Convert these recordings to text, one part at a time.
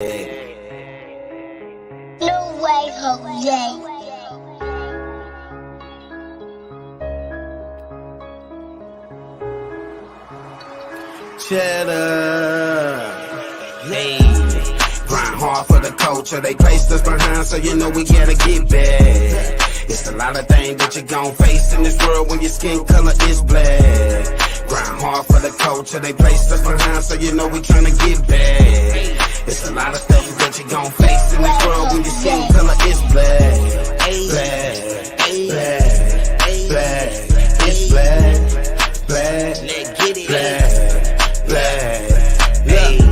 No way, Jose. Cheddar, hey, grind hard for the culture. They placed us behind, so you know we gotta get back. It's a lot of things that you gon' face in this world when your skin color is black. Grind hard for the culture. They placed us behind, so you know we tryna get back. It's a lot of things that you gon' face in this world when your skin color is black. Black, black, black, it's black, black, let's get it, black, black.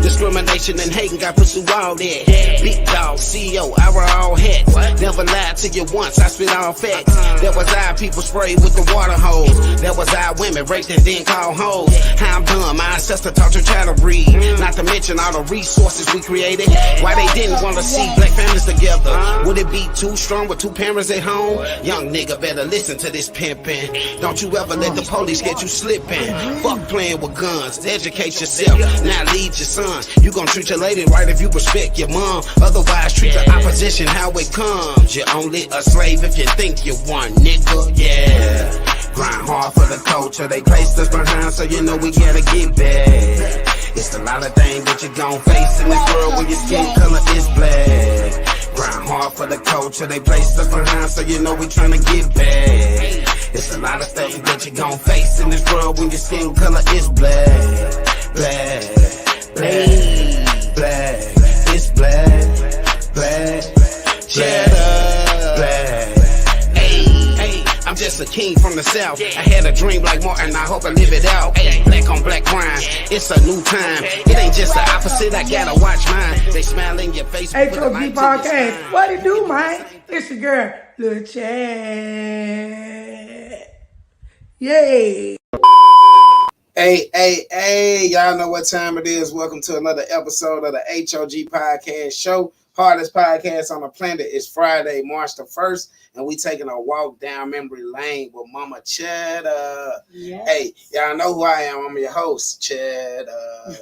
Discrimination and hating got pursue all that. Big dog, CEO, I wear all hats. Never lied to you once, I spit all facts. That was our people sprayed with the water hose. That was our women raped and then called hoes. How I'm done, my ancestor taught your child to read. Not to mention all the resources we created. Why they didn't want to see black families together. Would it be too strong with two parents at home? Young nigga better listen to this pimpin'. Don't you ever let the police get you slipping. Fuck playing with guns, educate yourself. Now lead your son. You gon' treat your lady right if you respect your mom. Otherwise, treat the opposition how it comes. You're only a slave if you think you one, nigga. Yeah. Grind hard for the culture. They placed us behind, so you know we gotta get back. It's a lot of things that you gon' face in this world when your skin color is black. Grind hard for the culture. They placed us behind, so you know we tryna get back. It's a lot of things that you gon' face in this world when your skin color is black. Black. Black, black, it's black, black, cheddar, black. Hey, I'm just a king from the south. I had a dream like Martin, I hope I live it out. Hey, black on black crime, it's a new time. It ain't just the opposite, I gotta watch mine. They smile in your face. H.O.G Podcast, what it do, man? It's your girl, Lil Chad. Yay. Hey, y'all know what time it is. Welcome to another episode of the H.O.G Podcast Show. Hardest podcast on the planet. It's Friday, March the 1st, and we taking a walk down memory lane with Mama Chedda. Yes. Hey, y'all know who I am. I'm your host, Chedda.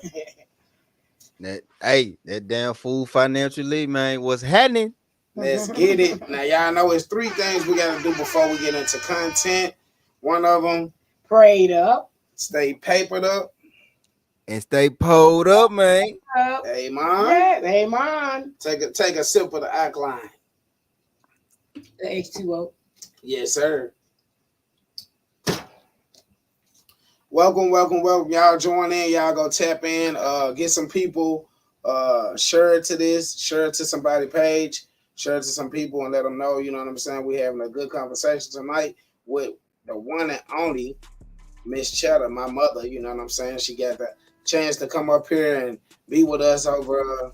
that damn fool financially, man, what's happening? Let's get it. Now, y'all know it's three things we got to do before we get into content. One of them, prayed up. Stay papered up. And stay pulled up, man. Hey, Mom. Yeah, hey, Mom. Take a sip of the alkaline. The H2O. Yes, sir. Welcome. Y'all join in. Y'all go tap in. Get some people. Share it to this. Share it to somebody's page. Share it to some people and let them know, you know what I'm saying? We're having a good conversation tonight with the one and only Miss Chedda, my mother, you know what I'm saying? She got the chance to come up here and be with us over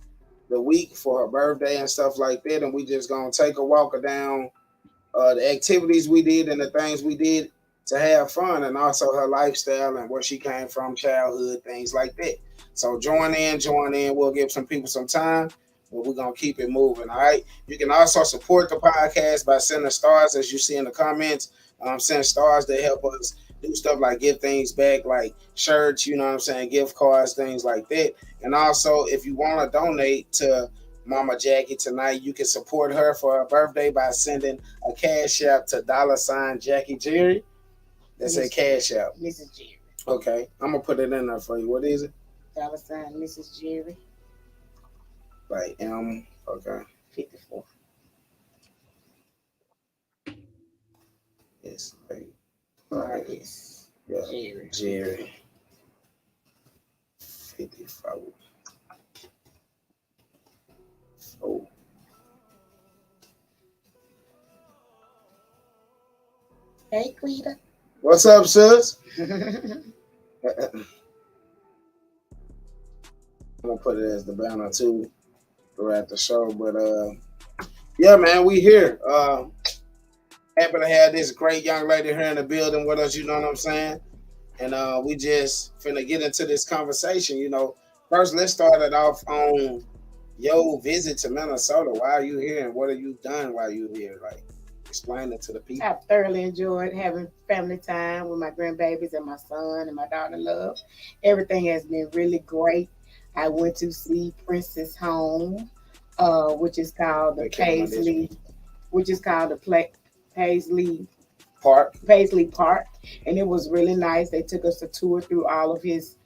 the week for her birthday and stuff like that. And we just gonna take a walk down the activities we did and the things we did to have fun, and also her lifestyle and where she came from, childhood, things like that. So join in. We'll give some people some time, but we're gonna keep it moving. All right. You can also support the podcast by sending stars, as you see in the comments. Send stars that help us do stuff like give things back, like shirts, you know what I'm saying, gift cards, things like that. And also, if you want to donate to Mama Jackie tonight, you can support her for her birthday by sending a cash app to $Jackie Jerry. That's a cash app. Mrs. Jerry. Okay, I'm gonna put it in there for you. What is it? $Mrs. Jerry. Like okay. 54. Yes. Right. Yes. Yeah. Jerry. 54. Oh. Hey, Quita. What's up, sis? I'm gonna put it as the banner too throughout the show, but yeah, man, we here. Happy to have this great young lady here in the building with us, you know what I'm saying? And we just finna get into this conversation, you know. First, let's start it off on your visit to Minnesota. Why are you here and what have you done while you're here? Like, explain it to the people. I've thoroughly enjoyed having family time with my grandbabies and my son and my daughter-in-law. Everything has been really great. I went to see Princess Home, which is called the Paisley, Paisley Paisley Park, and it was really nice. They took us a tour through all of his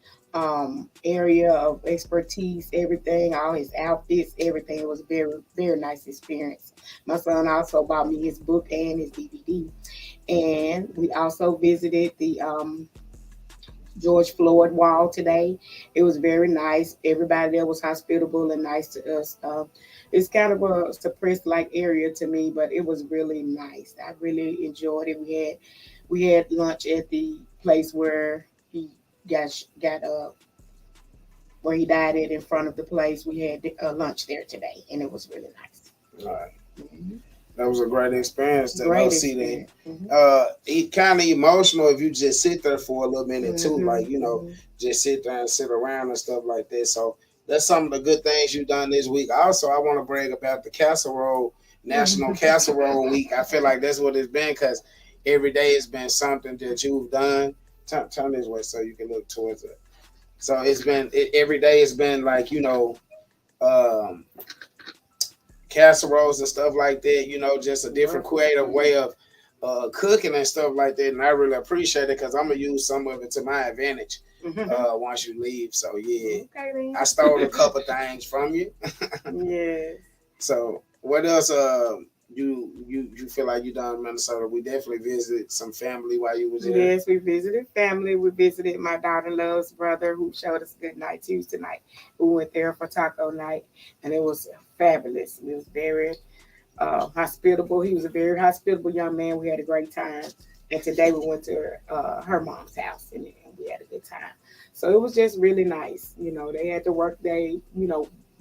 area of expertise, everything, all his outfits, everything. It was a very, very nice experience. My son also bought me his book and his DVD. And we also visited the George Floyd Wall today. It was very nice. Everybody there was hospitable and nice to us. It's kind of a suppressed like area to me, but it was really nice. I really enjoyed it. We had lunch at the place where he got where he died at in front of the place. We had lunch there today, and it was really nice. All right. Mm-hmm. That was a great experience to go see that. Mm-hmm. It kind of emotional if you just sit there for a little minute too, Mm-hmm. like just sit there and sit around and stuff like that. So that's some of the good things you've done this week. Also, I want to brag about the Casserole National Casserole Week. I feel like that's what it's been because every day it's been something that you've done. Turn this way so you can look towards it. So every day it's been like casseroles and stuff like that, just a different creative way of cooking and stuff like that. And I really appreciate it because I'm going to use some of it to my advantage once you leave. So, yeah, Okay, I stole a couple things from you. yeah. So, what else you feel like you done in Minnesota? We definitely visited some family while you was there. Yes, we visited family. We visited my daughter-in-law's brother who showed us a good night Tuesday night. We went there for taco night, and it was fabulous. It was very hospitable. He was a very hospitable young man. We had a great time. And today we went to her mom's house, and we had a good time. So it was just really nice. They had to work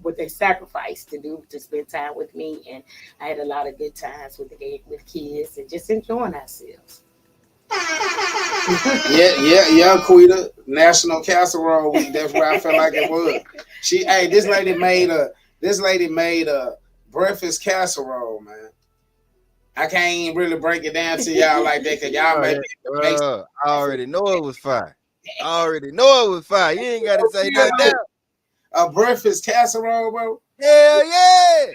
what they sacrificed to do to spend time with me, and I had a lot of good times with kids and just enjoying ourselves. Yeah, Quita. National Casserole Week. That's where I felt like it was. This lady made a breakfast casserole, man. I can't even really break it down to y'all like that because y'all make I already know it was fire. You ain't got to say nothing else. A breakfast casserole, bro. Hell yeah!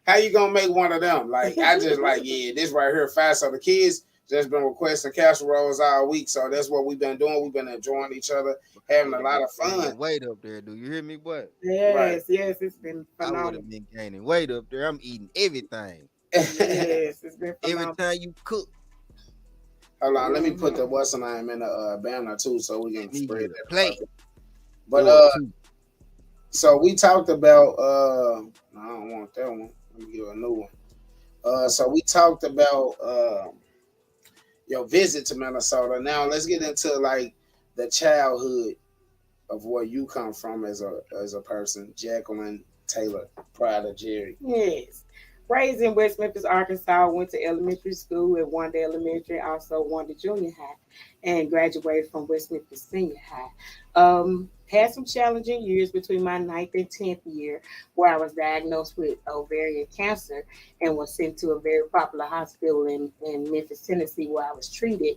How you gonna make one of them? Like I just this right here fast. So the kids just been requesting casseroles all week, so that's what we've been doing. We've been enjoying each other, having a lot of fun. Weight up there, do you hear me, boy? Yes, Right. yes, it's been I would phenomenal. have been gaining weight up there. I'm eating everything. Yes, it's been Every phenomenal. time you cook, Hold on, let me put the what's the name in the banner too, so we can spread that plate. But so we talked about I don't want that one. Let me give a new one. So we talked about your visit to Minnesota. Now let's get into like the childhood of where you come from as a person, Jacqueline Taylor, prior to Jerry. Yes. Raised in West Memphis, Arkansas, went to elementary school at Wanda Elementary, also Wanda Junior High, and graduated from West Memphis Senior High. Had some challenging years between my 9th and 10th year where I was diagnosed with ovarian cancer and was sent to a very popular hospital in Memphis, Tennessee, where I was treated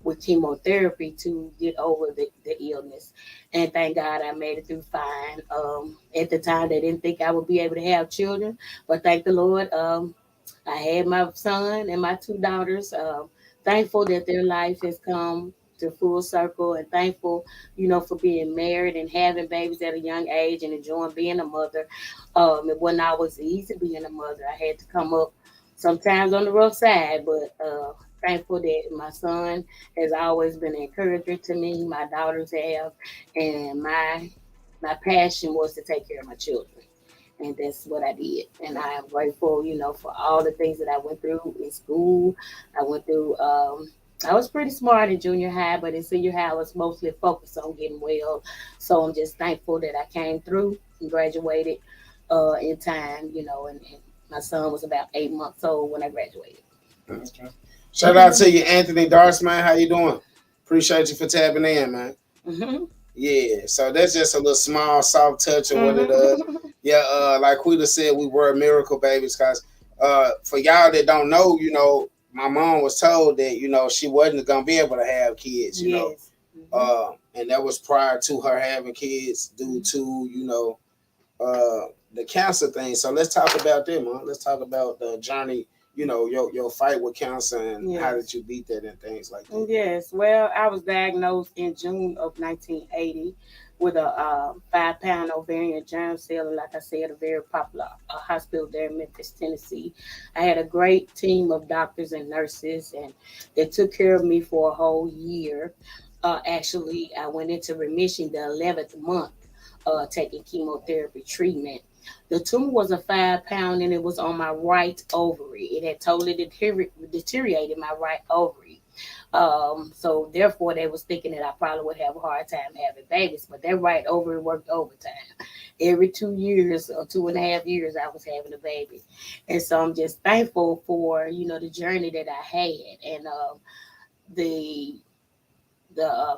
with chemotherapy to get over the illness. And thank God I made it through fine. At the time, they didn't think I would be able to have children, but thank the Lord, I had my son and my 2 daughters. Thankful that their life has come to full circle, and thankful, for being married and having babies at a young age and enjoying being a mother. It wasn't always easy being a mother. I had to come up sometimes on the rough side, but thankful that my son has always been an encourager to me. My daughters have, and my passion was to take care of my children, and that's what I did. And I am grateful, for all the things that I went through in school. I went through. I was pretty smart in junior high, but in senior high, I was mostly focused on getting well. So I'm just thankful that I came through and graduated in time, and my son was about 8 months old when I graduated. Okay. Shout out to you, Anthony Darce, man. How you doing? Appreciate you for tapping in, man. Mm-hmm. Yeah, so that's just a little small, soft touch of what it does. Yeah, like Quita said, we were miracle babies because for y'all that don't know, my mom was told that, she wasn't going to be able to have kids, Yes. and that was prior to her having kids due to the cancer thing. So let's talk about that, man. Let's talk about the journey. Your fight with cancer and how did you beat that and things like that. Yes, well, I was diagnosed in June of 1980 with a 5-pound ovarian germ cell, and like I said, a very popular hospital there in Memphis, Tennessee. I had a great team of doctors and nurses, and they took care of me for a whole year. Actually, I went into remission the 11th month, taking chemotherapy treatment. The tumor was a 5-pound, and it was on my right ovary. It had totally deteriorated my right ovary. So therefore, they was thinking that I probably would have a hard time having babies. But that right ovary worked overtime. Every 2 years or 2.5 years, I was having a baby, and so I'm just thankful for the journey that I had, and the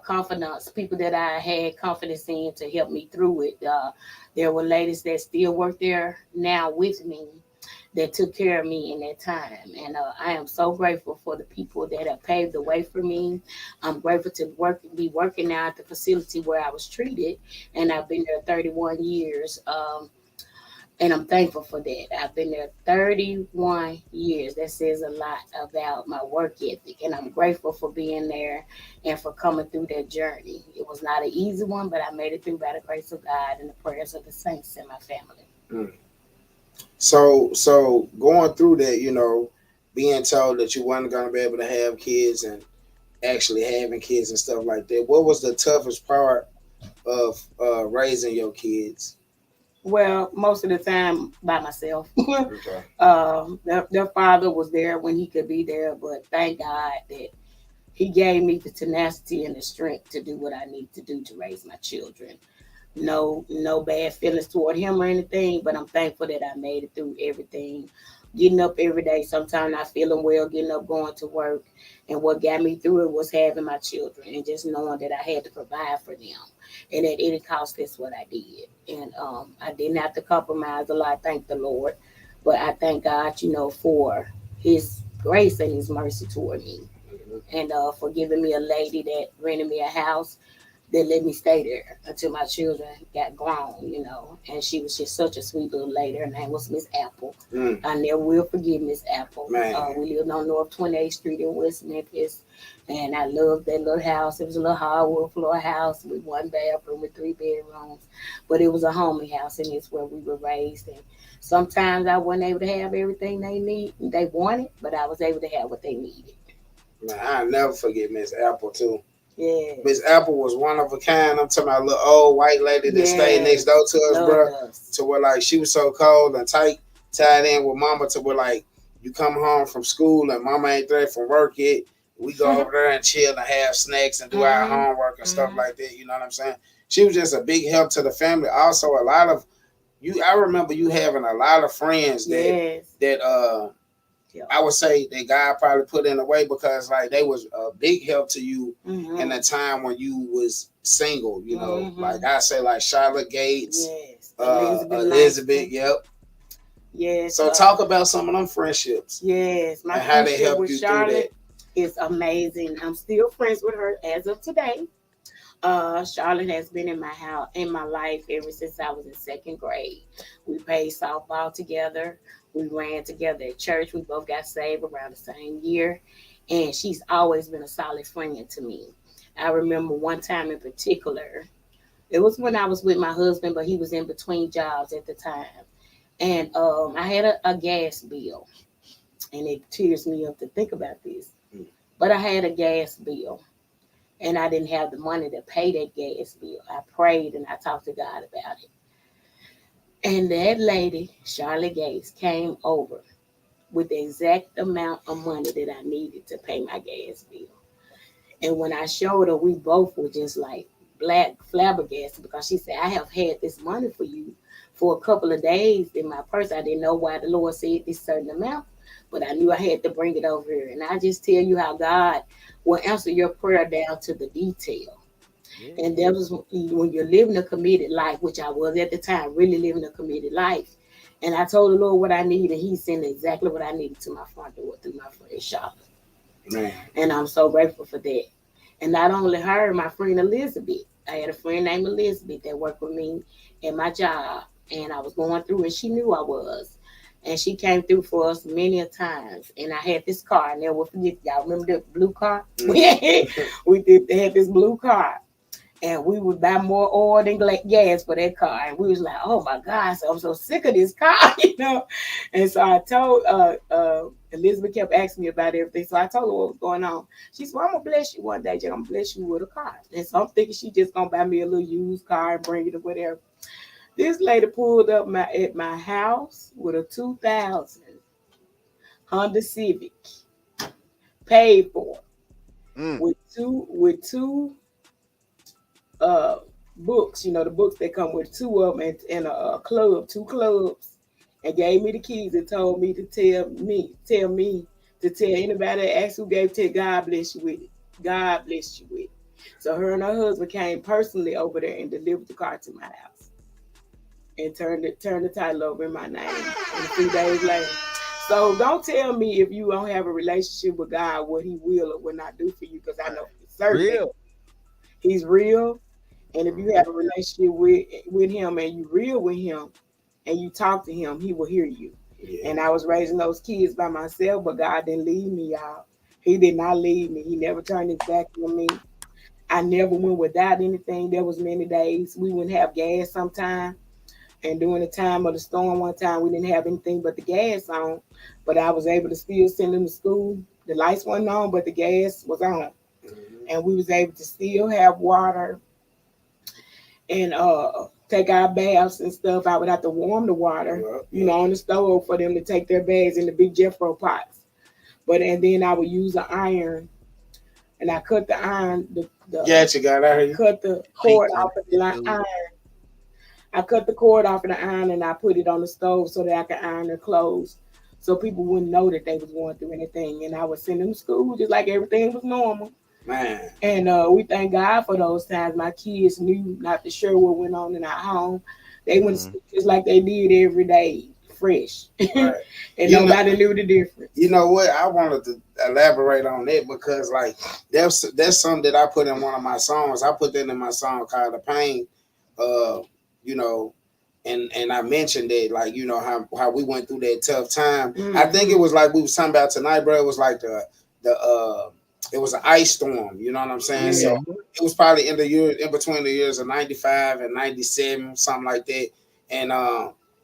confidence, people that I had confidence in to help me through it. There were ladies that still work there now with me that took care of me in that time. And I am so grateful for the people that have paved the way for me. I'm grateful to be working now at the facility where I was treated, and I've been there 31 years. And I'm thankful for that. I've been there 31 years. That says a lot about my work ethic. And I'm grateful for being there and for coming through that journey. It was not an easy one, but I made it through by the grace of God and the prayers of the saints in my family. Mm. So going through that, being told that you weren't going to be able to have kids and actually having kids and stuff like that, what was the toughest part of raising your kids? Well, most of the time by myself. Okay. Their father was there when he could be there, but thank God that he gave me the tenacity and the strength to do what I need to do to raise my children. No bad feelings toward him or anything, but I'm thankful that I made it through everything. Getting up every day, sometimes not feeling well, getting up, going to work. And what got me through it was having my children and just knowing that I had to provide for them. And at any cost, that's what I did. And I didn't have to compromise a lot, thank the Lord. But I thank God, for his grace and his mercy toward me. And for giving me a lady that rented me a house that let me stay there until my children got grown, And she was just such a sweet little lady. Her name was Miss Apple. I never will forget Miss Apple. We lived on North 28th Street in West Memphis, and I loved that little house. It was a little hardwood floor house with 1 bathroom with 3 bedrooms, but it was a homely house, and it's where we were raised. And sometimes I wasn't able to have everything they wanted, but I was able to have what they needed. Man, I'll never forget Miss Apple too. Yeah. Miss Apple was one of a kind. I'm talking about a little old white lady that stayed next door to us, bro. To where she was so cold and tight, tied in with mama to where you come home from school and mama ain't there from work yet. We go over there and chill and have snacks and do our homework and stuff like that. You know what I'm saying? She was just a big help to the family. Also, a lot of I remember you having a lot of friends that I would say that God probably put in a way because they was a big help to you in a time when you was single, Like I say, Charlotte Gates, Elizabeth, yep. Yes. So talk about some of them friendships. Yes, my how they help you Charlotte through that. Is amazing. I'm still friends with her as of today. Charlotte has been in my life ever since I was in 2nd grade. We played softball together. We ran together at church. We both got saved around the same year. And she's always been a solid friend to me. I remember one time in particular, it was when I was with my husband, but he was in between jobs at the time. And I had a gas bill. And it tears me up to think about this. But I had a gas bill. And I didn't have the money to pay that gas bill. I prayed and I talked to God about it. And that lady, Charlotte Gates, came over with the exact amount of money that I needed to pay my gas bill. And when I showed her, we both were just black flabbergasted because she said, I have had this money for you for a couple of days in my purse. I didn't know why the Lord said this certain amount, but I knew I had to bring it over here. And I just tell you how God will answer your prayer down to the detail. Yeah. And that was when you're living a committed life, which I was at the time, really living a committed life. And I told the Lord what I needed, and he sent exactly what I needed to my front door through my friend Charlotte. Man. And I'm so grateful for that. And not only her, my friend Elizabeth. I had a friend named Elizabeth that worked with me at my job. And I was going through, and she knew I was. And she came through for us many a times. And I had this car. I never forget. Y'all remember the blue car? We did had this blue car. And we would buy more oil than gas for that car. And we was like, oh my God, so I'm so sick of this car, you know. And so I told Elizabeth kept asking me about everything. So I told her what was going on. She said, well, I'm gonna bless you one day, Jay. I'm gonna bless you with a car. And so I'm thinking she just gonna buy me a little used car and bring it or whatever. This lady pulled up at my house with a 2000 Honda Civic, paid for, with two books, you know, the books that come with two of them and a club, two clubs, and gave me the keys and told me to tell me to tell anybody that asked who gave to God bless you with it. God bless you with it. So her and her husband came personally over there and delivered the car to my house and turned the title over in my name. And 3 days later. So don't tell me if you don't have a relationship with God, what he will or will not do for you, because I know for certain Real. he's real. And if you have a relationship with him and you real with him and you talk to him, he will hear you. Yeah. And I was raising those kids by myself, but God didn't leave me, y'all. He did not leave me. He never turned his back on me. I never went without anything. There was many days we wouldn't have gas sometime. And during the time of the storm one time, we didn't have anything but the gas on. But I was able to still send them to school. The lights weren't on, but the gas was on. Mm-hmm. And we was able to still have water and take our baths and stuff. I would have to warm the water, you know, on the stove for them to take their baths in the big Jeffro pots. And then I would use an iron, and I cut the iron. Cut the cord off of the iron. I cut the cord off of the iron and I put it on the stove so that I could iron their clothes, so people wouldn't know that they was going through anything. And I would send them to school just like everything was normal. Man. And we thank God for those times. My kids knew not to share what went on in our home. They went to school just like they did every day, fresh. Right. And nobody knew the difference. You know what? I wanted to elaborate on that because, like, that's something that I put in one of my songs. I put that in my song called The Pain. You know, and I mentioned that, like, you know, how we went through that tough time. Mm-hmm. I think it was like we was talking about tonight, bro. It was like it was an ice storm, you know what I'm saying? Yeah. So it was probably in between the years of 95 and 97, something like that. And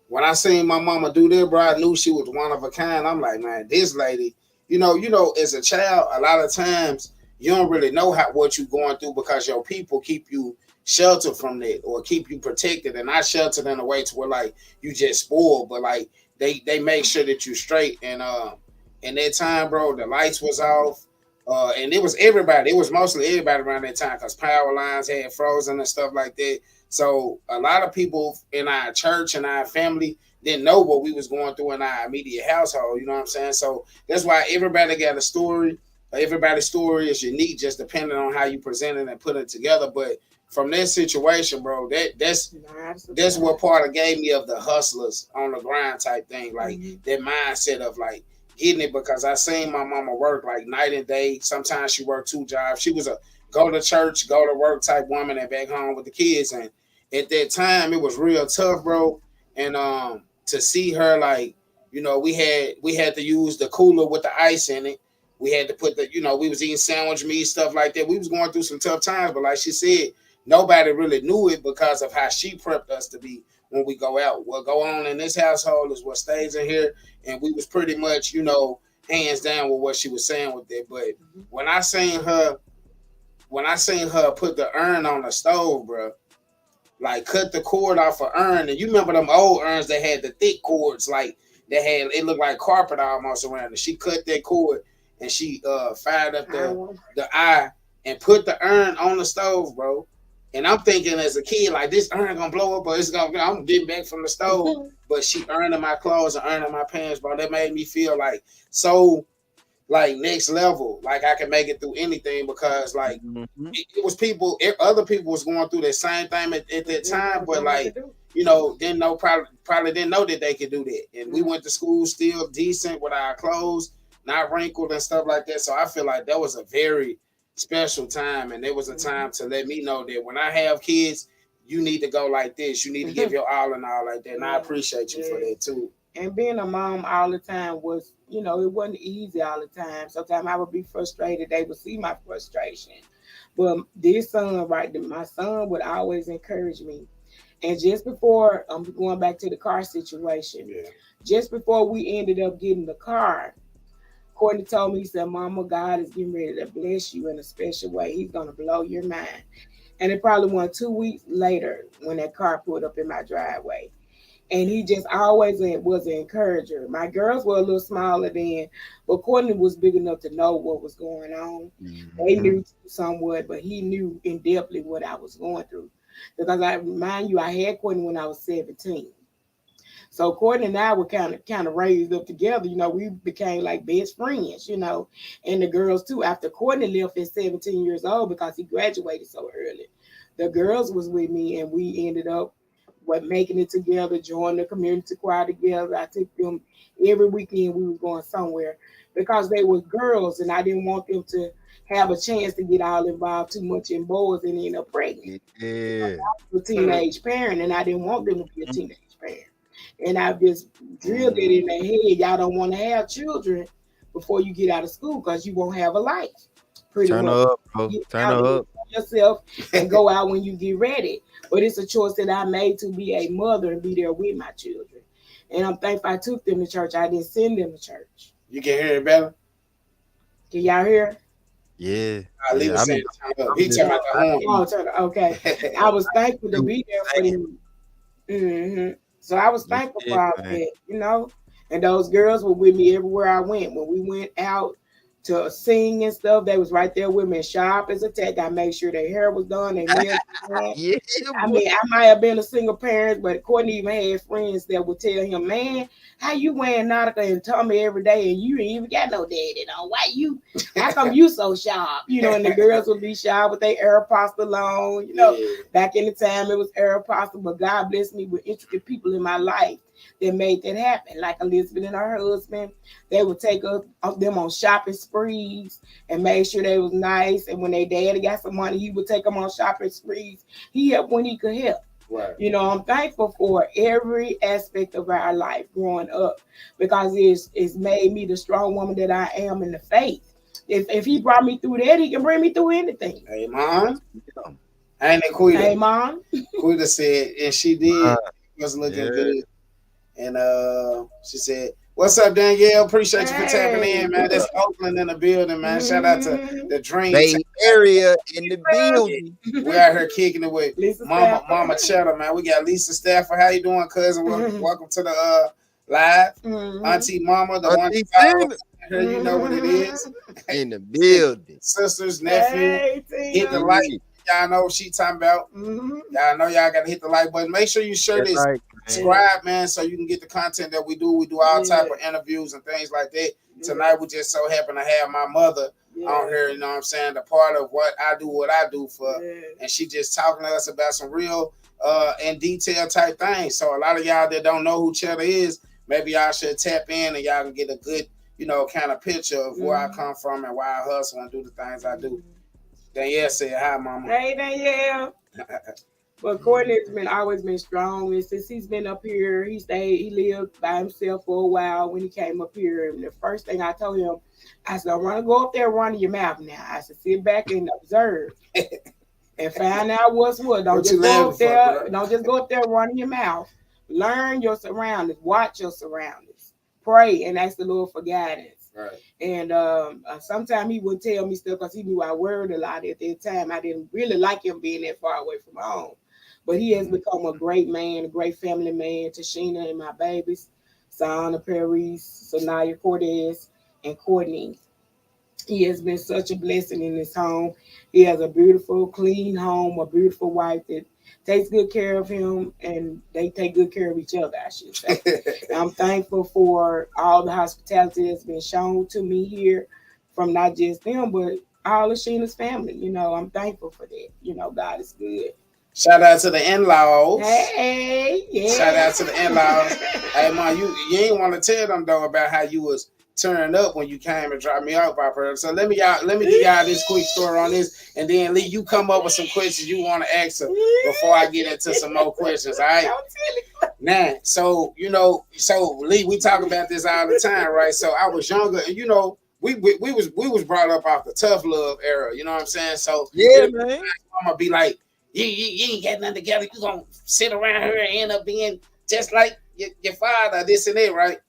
when I seen my mama do that, bro, I knew she was one of a kind. I'm like, man, this lady, you know, as a child, a lot of times you don't really know what you're going through because your people keep you sheltered from that or keep you protected, and not sheltered in a way to where, like, you just spoiled, but like they make sure that you straight. And in that time, bro, the lights was off, and it was everybody. It was mostly everybody around that time because power lines had frozen and stuff like that. So a lot of people in our church and our family didn't know what we was going through in our immediate household. You know what I'm saying? So that's why everybody got a story. Everybody's story is unique, just depending on how you present it and put it together. But from that situation, bro, that's what part of gave me of the hustlers on the grind type thing, like that mindset of like getting it, because I seen my mama work like night and day. Sometimes she worked 2 jobs. She was a go to church, go to work type woman and back home with the kids. And at that time, it was real tough, bro. And to see her, like, you know, we had to use the cooler with the ice in it. We had to put we was eating sandwich meat, stuff like that. We was going through some tough times, but like she said, nobody really knew it because of how she prepped us to be when we go out. What go on in this household is what stays in here. And we was pretty much, hands down with what she was saying with that. But when I seen her put the urn on the stove, bro, like cut the cord off an urn. And you remember them old urns that had the thick cords, like it looked like carpet almost around it. She cut that cord and she fired up the eye and put the urn on the stove, bro. And I'm thinking as a kid, like, this urn gonna blow up, or I'm getting back from the stove. But she earning my clothes and earning my pants, bro. That made me feel like so, like, next level. Like I can make it through anything because, like, it was other people was going through the same thing at that time, but like, didn't know probably didn't know that they could do that. And we went to school still decent with our clothes, not wrinkled and stuff like that. So I feel like that was a very special time, and there was a time to let me know that when I have kids, you need to go like this. You need to give your all and all like that. And I appreciate you for that too. And being a mom all the time was, it wasn't easy all the time. Sometimes I would be frustrated. They would see my frustration. But this son, my son would always encourage me. And just before, I'm going back to the car situation, just before we ended up getting the car, Courtney told me, he said, Mama, God is getting ready to bless you in a special way. He's going to blow your mind. And it probably was 2 weeks later when that car pulled up in my driveway. And he just always was an encourager. My girls were a little smaller then, but Courtney was big enough to know what was going on. They knew somewhat, but he knew in depthly what I was going through. Because I remind you, I had Courtney when I was 17. So Courtney and I were kind of raised up together. We became like best friends, and the girls too. After Courtney left at 17 years old because he graduated so early, the girls was with me, and we ended up making it together, joining the community choir together. I took them every weekend. We was going somewhere because they were girls, and I didn't want them to have a chance to get all involved too much in boys and end up pregnant. I was a teenage parent, and I didn't want them to be a teenage parent. And I just drilled it in their head. Y'all don't want to have children before you get out of school because you won't have a life. Turn up, bro. Turn up yourself and go out when you get ready. But it's a choice that I made to be a mother and be there with my children. And I'm thankful I took them to church. I didn't send them to church. You can hear it better? Can y'all hear? Yeah. He turned about the home. Okay. I was thankful to be there for them. Mm-hmm. So I was thankful for all that, And those girls were with me everywhere I went. When we went out to sing and stuff, they was right there with me, sharp as a tack. I made sure their hair was done, their nails was done. I might have been a single parent, but Courtney even had friends that would tell him, man, how you wearing Nautica and Tommy every day and you ain't even got no daddy on? How come you so sharp? And the girls would be sharp with their Aeropostale on. Back in the time it was Aeropostale, but God blessed me with intricate people in my life that made that happen. Like Elizabeth and her husband, they would take them on shopping sprees and make sure they was nice. And when their daddy got some money, he would take them on shopping sprees. He helped when he could help. Right. I'm thankful for every aspect of our life growing up because it's made me the strong woman that I am in the faith. If he brought me through that, he can bring me through anything. Hey, Mom. Ain't it Quita? Hey, Mom. Quita said, and she did. Was looking good. And she said, what's up, Danielle? Appreciate you for tapping in, man. That's Oakland in the building, man. Shout out to the Dream Bay Area in the building. We out here kicking it with Mama Chedda, man. We got Lisa Stafford. How you doing, cousin? Welcome to the live. Auntie Mama, the one here, you know what it is. In the building. Sisters, nephew, hit the like. Y'all know what she talking about. Y'all know y'all gotta hit the like button. Make sure you share this. Subscribe, man, so you can get the content that we do. We do all type of interviews and things like that. Tonight we just so happen to have my mother on here, you know what I'm saying, the part of what I do for and she just talking to us about some real in detail type things. So a lot of y'all that don't know who Chedda is, maybe y'all should tap in and y'all can get a good, kind of picture of where I come from and why I hustle and do the things I do. Danielle said hi, Mama. Hey, Danielle. But Courtney's always been strong. And since he's been up here, he lived by himself for a while when he came up here. And the first thing I told him, I said, I want to go up there running your mouth now. I said, sit back and observe and find out what's what. Don't just go up there running your mouth. Learn your surroundings. Watch your surroundings. Pray and ask the Lord for guidance. Right. And sometimes he would tell me stuff because he knew I worried a lot at that time. I didn't really like him being that far away from home. But he has become a great man, a great family man. Tashina and my babies, Sana Paris, Sanaya Cortez, and Courtney. He has been such a blessing in his home. He has a beautiful, clean home, a beautiful wife that takes good care of him, and they take good care of each other, I should say. I'm thankful for all the hospitality that's been shown to me here from not just them, but all of Sheena's family. I'm thankful for that. God is good. Shout out to the in-laws. Hey, yeah. Shout out to the in-laws. Hey, Mom, you ain't want to tell them, though, about how you was turn up when you came and dropped me off, Papa. So let me give y'all this quick story on this, and then Lee, you come up with some questions you want to ask her before I get into some more questions. All right. Now, so Lee, we talk about this all the time, right? So I was younger, and we was brought up off the tough love era. You know what I'm saying? So yeah, man. Mama be like, you ain't got nothing together. You gonna sit around here and end up being just like your father, this and that, right?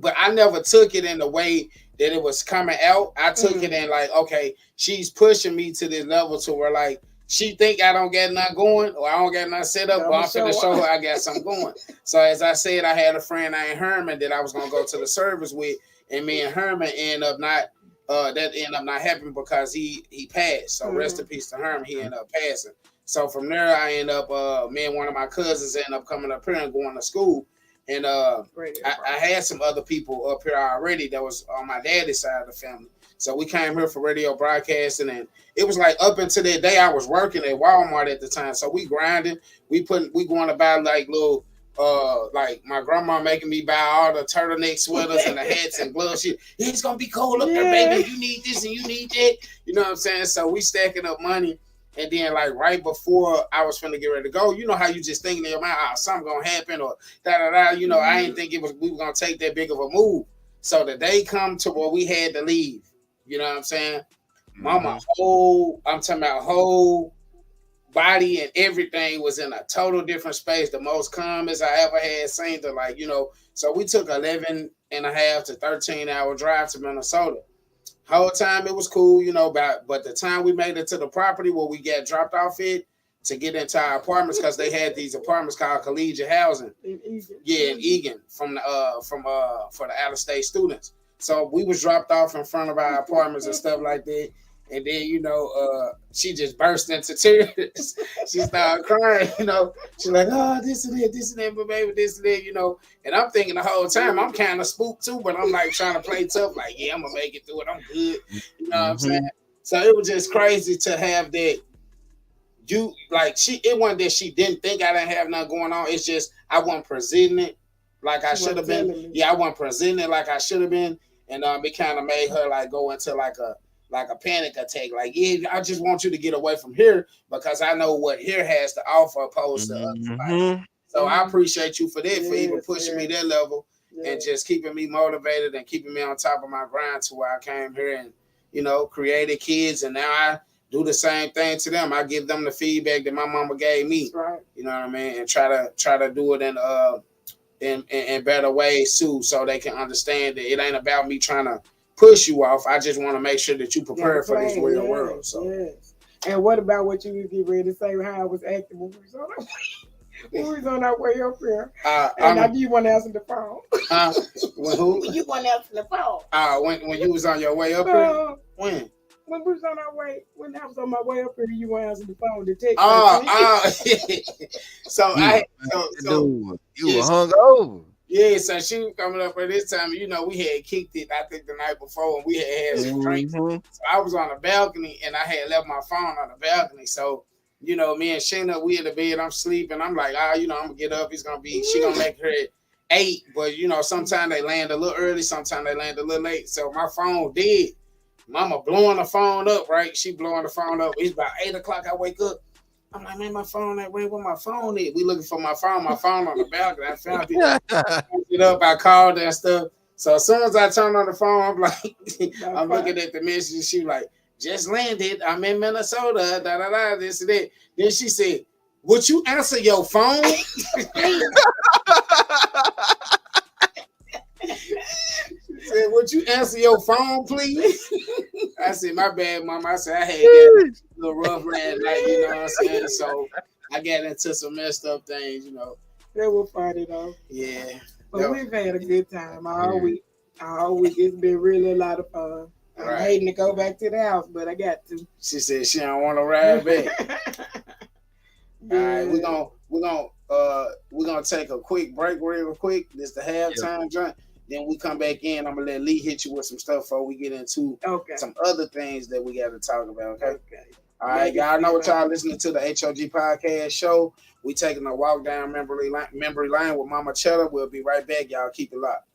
But I never took it in the way that it was coming out. I took it in like, okay, she's pushing me to this level to where like she think I don't get nothing going or I don't get nothing set up, but I'm finna show her I got something going. So as I said, I had a friend named Herman that I was gonna go to the service with, and me and Herman ended up not happening because he passed. So rest in peace to Herman. He ended up passing. So from there, I ended up me and one of my cousins ended up coming up here and going to school. And I had some other people up here already that was on my daddy's side of the family. So we came here for radio broadcasting, and it was like up until that day I was working at Walmart at the time. So we grinding, we going to buy like little like my grandma making me buy all the turtleneck sweaters and the hats and gloves. It's gonna be cold up there, baby. You need this and you need that. You know what I'm saying? So we stacking up money. And then, like, right before I was finna get ready to go, you know how you just thinking in your mind, something gonna happen or da-da-da. You know, I didn't think we were gonna take that big of a move. So the day come to where we had to leave. You know what I'm saying? Mama whole body and everything was in a total different space. The most calmest I ever had seen to, like, so we took 11 and a half to 13-hour drive to Minnesota. Whole time it was cool, but the time we made it to the property where we got dropped off it to get into our apartments, because they had these apartments called collegiate housing. In Egan for the out-of-state students. So we was dropped off in front of our apartments and stuff like that. And then, she just burst into tears. She started crying, She's like, oh, this and that, but baby, this and that, And I'm thinking the whole time, I'm kind of spooked too, but I'm like trying to play tough, like, yeah, I'm going to make it through it. I'm good. You know what I'm saying? So it was just crazy to have that. It wasn't that she didn't think I didn't have nothing going on. It's just I wasn't presenting it like I should have been. Yeah, I wasn't presenting it like I should have been. And it kind of made her like go into like a panic attack. Like, yeah, I just want you to get away from here because I know what here has to offer opposed to us. So I appreciate you for that, for even pushing me that level and just keeping me motivated and keeping me on top of my grind to where I came here and, created kids. And now I do the same thing to them. I give them the feedback that my mama gave me. Right. You know what I mean? And try to do it in better ways too, so they can understand that it ain't about me trying to push you off. I just want to make sure that you prepare for this real world. So. Yes. And what about what you get ready to say? How I was acting when we was on our way up here? And I do want to answer the phone. When who? You want to answer the phone? When you was on your way up here? When? When we was on our way, when I was on my way up here, you want to answer the phone to text. So you were hungover. Yeah, so she was coming up at this time. We had kicked it, I think, the night before, and we had some drinks. So I was on the balcony, and I had left my phone on the balcony. So, me and Shayna, we in the bed. I'm sleeping. I'm like, I'm going to get up. She going to make her at 8. But, sometimes they land a little early. Sometimes they land a little late. So my phone dead. Mama blowing the phone up, right? She blowing the phone up. It's about 8 o'clock. I wake up. I'm like, man, my phone ain't ring. Where my phone is? We looking for my phone on the balcony. I found it. I picked it up. I called that stuff. So as soon as I turned on the phone, I'm like, I'm looking at the message. She like, just landed. I'm in Minnesota. Da da da. This and that. Then she said, would you answer your phone? She said, would you answer your phone, please? I said, my bad, Mama. I said, I had that little rough last night, you know what I'm saying? So I got into some messed up things, They were funny, though. Yeah. But we've had a good time all week. It's been really a lot of fun. I'm hating to go back to the house, but I got to. She said she don't want to ride back. All right, we're gonna take a quick break real quick. This the halftime joint. Then we come back in. I'm gonna let Lee hit you with some stuff before we get into some other things that we got to talk about. Okay. All right, y'all know what y'all listening to the H.O.G Podcast Show. We taking a walk down memory lane with Mama Chedda. We'll be right back. Y'all keep it locked.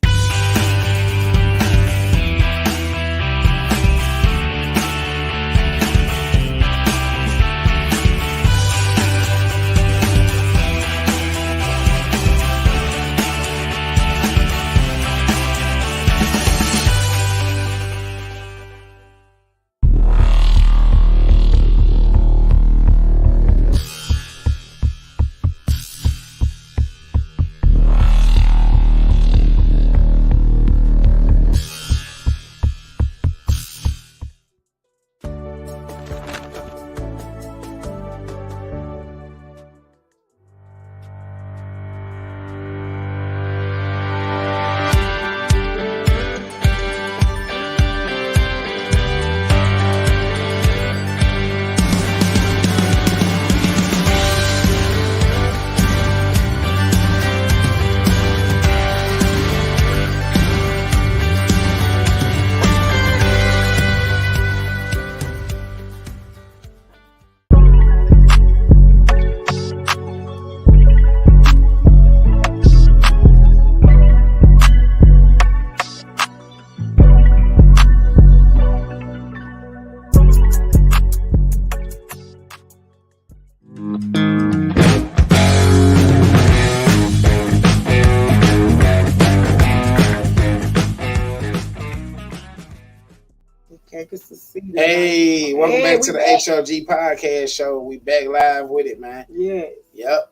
make us succeed. Hey, welcome back to the H.O.G Podcast Show. We back live with it, man. Yes. Yep.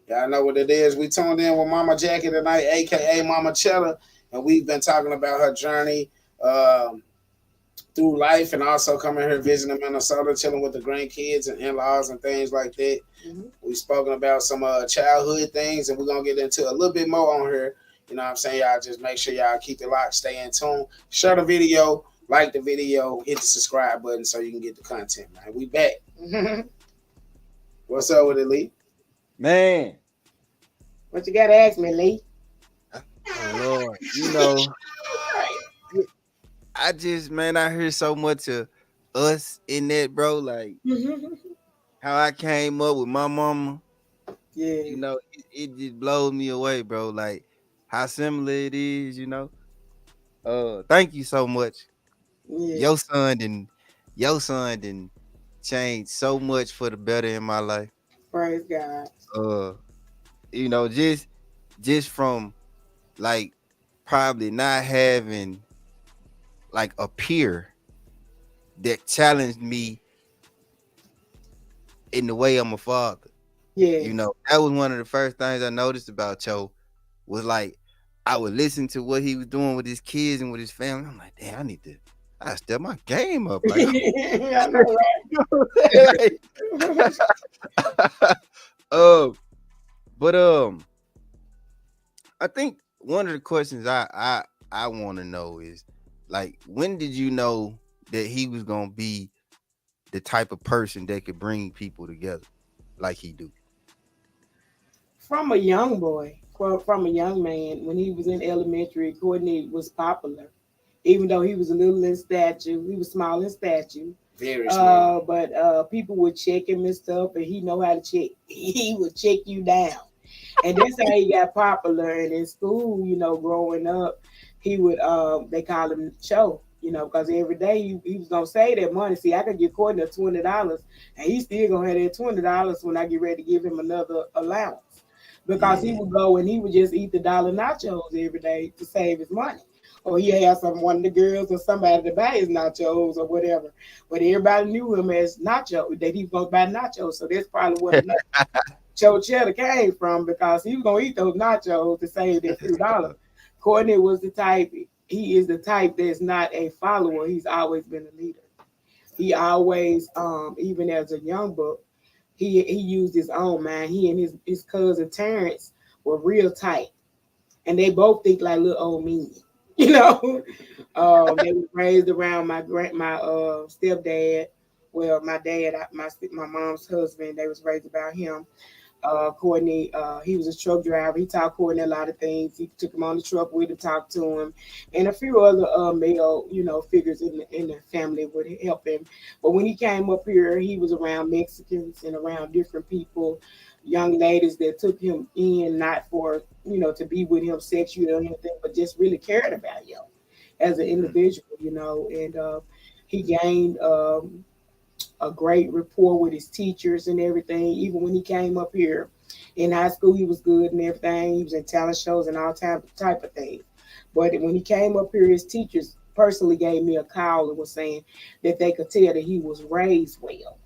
Y'all know what it is. We tuned in with Mama Jackie tonight, a.k.a. Mama Chedda, and we've been talking about her journey through life and also coming here visiting Minnesota, chilling with the grandkids and in-laws and things like that. Mm-hmm. We've spoken about some childhood things, and we're going to get into a little bit more on here. You know what I'm saying? Y'all just make sure y'all keep it locked, stay in tune, share the video, like the video, hit the subscribe button so you can get the content, man. We back. What's up with it, Lee? Man. What you got to ask me, Lee? Oh, Lord. You know, I hear so much of us in that, bro. Like, how I came up with my mama. Yeah. You know, it just blows me away, bro. Like, how similar it is, you know. Thank you so much. Yeah. Your son didn't change so much for the better in my life. Praise God. You know, just from like probably not having like a peer that challenged me in the way I'm a father. Yeah. You know, that was one of the first things I noticed about Cho was like I would listen to what he was doing with his kids and with his family. I'm like, damn, I step my game up. Like, I know, right? But I think one of the questions I want to know is like, when did you know that he was gonna be the type of person that could bring people together like he do? From a young boy, from a young man, when he was in elementary, Courtney was popular, even though he was a little in stature. He was small in stature. Very small. But people would check him and stuff, and he know how to check. He would check you down. And that's how he got popular. And in school, you know, growing up, he would, they call him Cho, you know, because every day he was going to say that money. See, I could get Courtney $20, and he still going to have that $20 when I get ready to give him another allowance. Because he would go and he would just eat the dollar nachos every day to save his money. Or he had one of the girls or somebody to buy his nachos or whatever. But everybody knew him as Nacho, that he was going to buy nachos. So that's probably what Cho Cheddar came from, because he was going to eat those nachos to save that $2. Courtney was the type, he is the type that's not a follower. He's always been a leader. He always, even as a young buck, he used his own mind. He and his cousin Terrence were real tight. And they both think like little old me. You know, they were raised around my stepdad. Well, my dad, my mom's husband, they was raised about him. Courtney, he was a truck driver. He taught Courtney a lot of things. He took him on the truck with him, talked to him, and a few other male, you know, figures in the family would help him. But when he came up here, he was around Mexicans and around different people, young ladies that took him in, not for, you know, to be with him sexually or anything, but just really cared about him as an individual, you know. And he gained a great rapport with his teachers and everything. Even when he came up here in high school, he was good and everything. He was in talent shows and all type of things. But when he came up here, his teachers personally gave me a call and was saying that they could tell that he was raised well.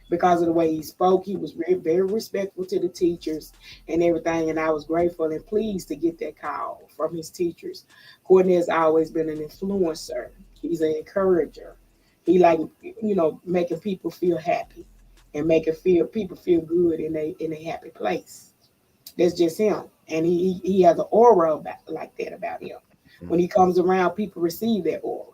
Because of the way he spoke, he was very, very respectful to the teachers and everything. And I was grateful and pleased to get that call from his teachers. Courtney has always been an influencer. He's an encourager. He like, you know, making people feel happy and making people feel good in a happy place. That's just him. And he has an aura like that about him. When he comes around, people receive that aura.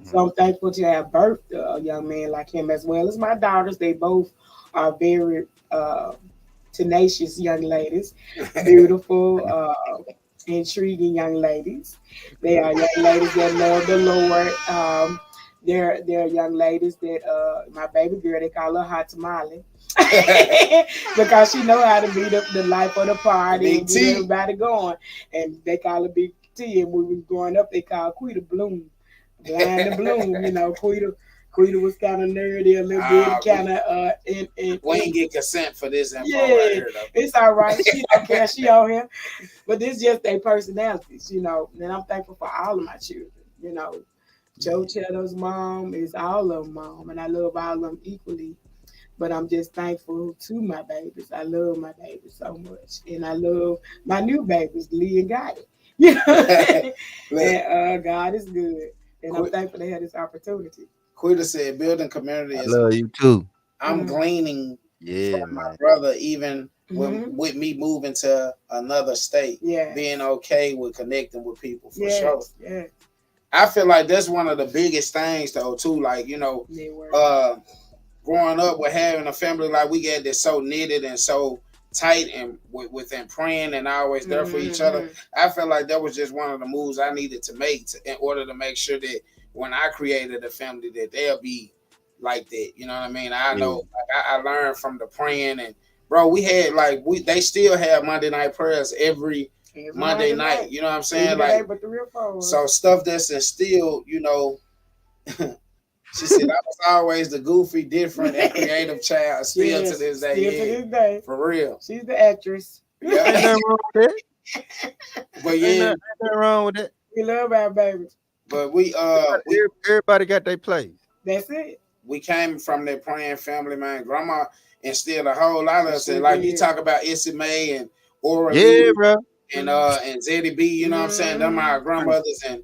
So I'm thankful to have birthed a young man like him, as well as my daughters. They both are very tenacious young ladies, beautiful, intriguing young ladies. They are young ladies that love the Lord. They're young ladies that my baby girl, they call her Hot Tamale because she know how to be the life of the party and get everybody going. And they call her Big T. And when we was growing up, they called Quita Bloom, blind to bloom. You know, Quita was kind of nerdy a little bit, kind of. We ain't get consent for this info right here, though. It's all right. She don't care. She on here, but this just their personalities, you know. And I'm thankful for all of my children, you know. Joe Chedda's mom is all of them mom, and I love all of them equally. But I'm just thankful to my babies. I love my babies so much, and I love my new babies, Lee and Gatti. And God is good, and I'm thankful to have this opportunity. Quita said, "Building community I is." love you too. I'm gleaning Yeah, from my man. brother, even with me moving to another state, being okay with connecting with people for sure. Yeah. I feel like that's one of the biggest things, though, too. Like, growing up with having a family like we got that's so knitted and so tight and within praying and always there for each other. I feel like that was just one of the moves I needed to make in order to make sure that when I created a family that they'll be like that. You know what I mean? I know like, I learned from the praying, and bro, we had they still have Monday night prayers every Monday night. You know what I'm saying? Like, so stuff that's instilled, she said I was always the goofy, different, and creative child. Still to this day. Still to this day. For real. She's the actress. Yeah. Ain't nothing wrong with that. But Ain't nothing wrong with that. We love our babies. But we everybody got their place. That's it. We came from that praying family, man. Grandma instilled a whole lot of us. And like you talk about Issy Mae and Aura Lee, bro. and Zeddy B, you know what I'm saying? Them are our grandmothers, and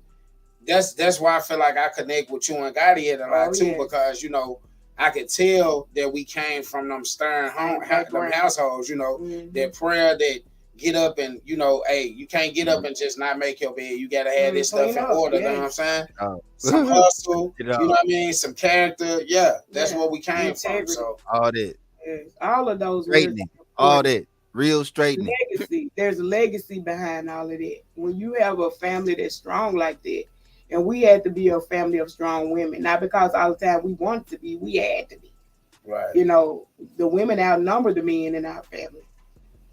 that's why I feel like I connect with you and Gatti a lot too, because I could tell that we came from them stern them households, that prayer, that get up and hey, you can't get up and just not make your bed. You gotta have this stuff in order. You know what I'm saying? Some hustle, you know what I mean? Some character. Yeah, that's where we came from. So all that, all of those straightening, all that real straightening. Legacy. There's a legacy behind all of that. When you have a family that's strong like that, and we had to be a family of strong women, not because all the time we wanted to be, we had to be. Right. The women outnumbered the men in our family.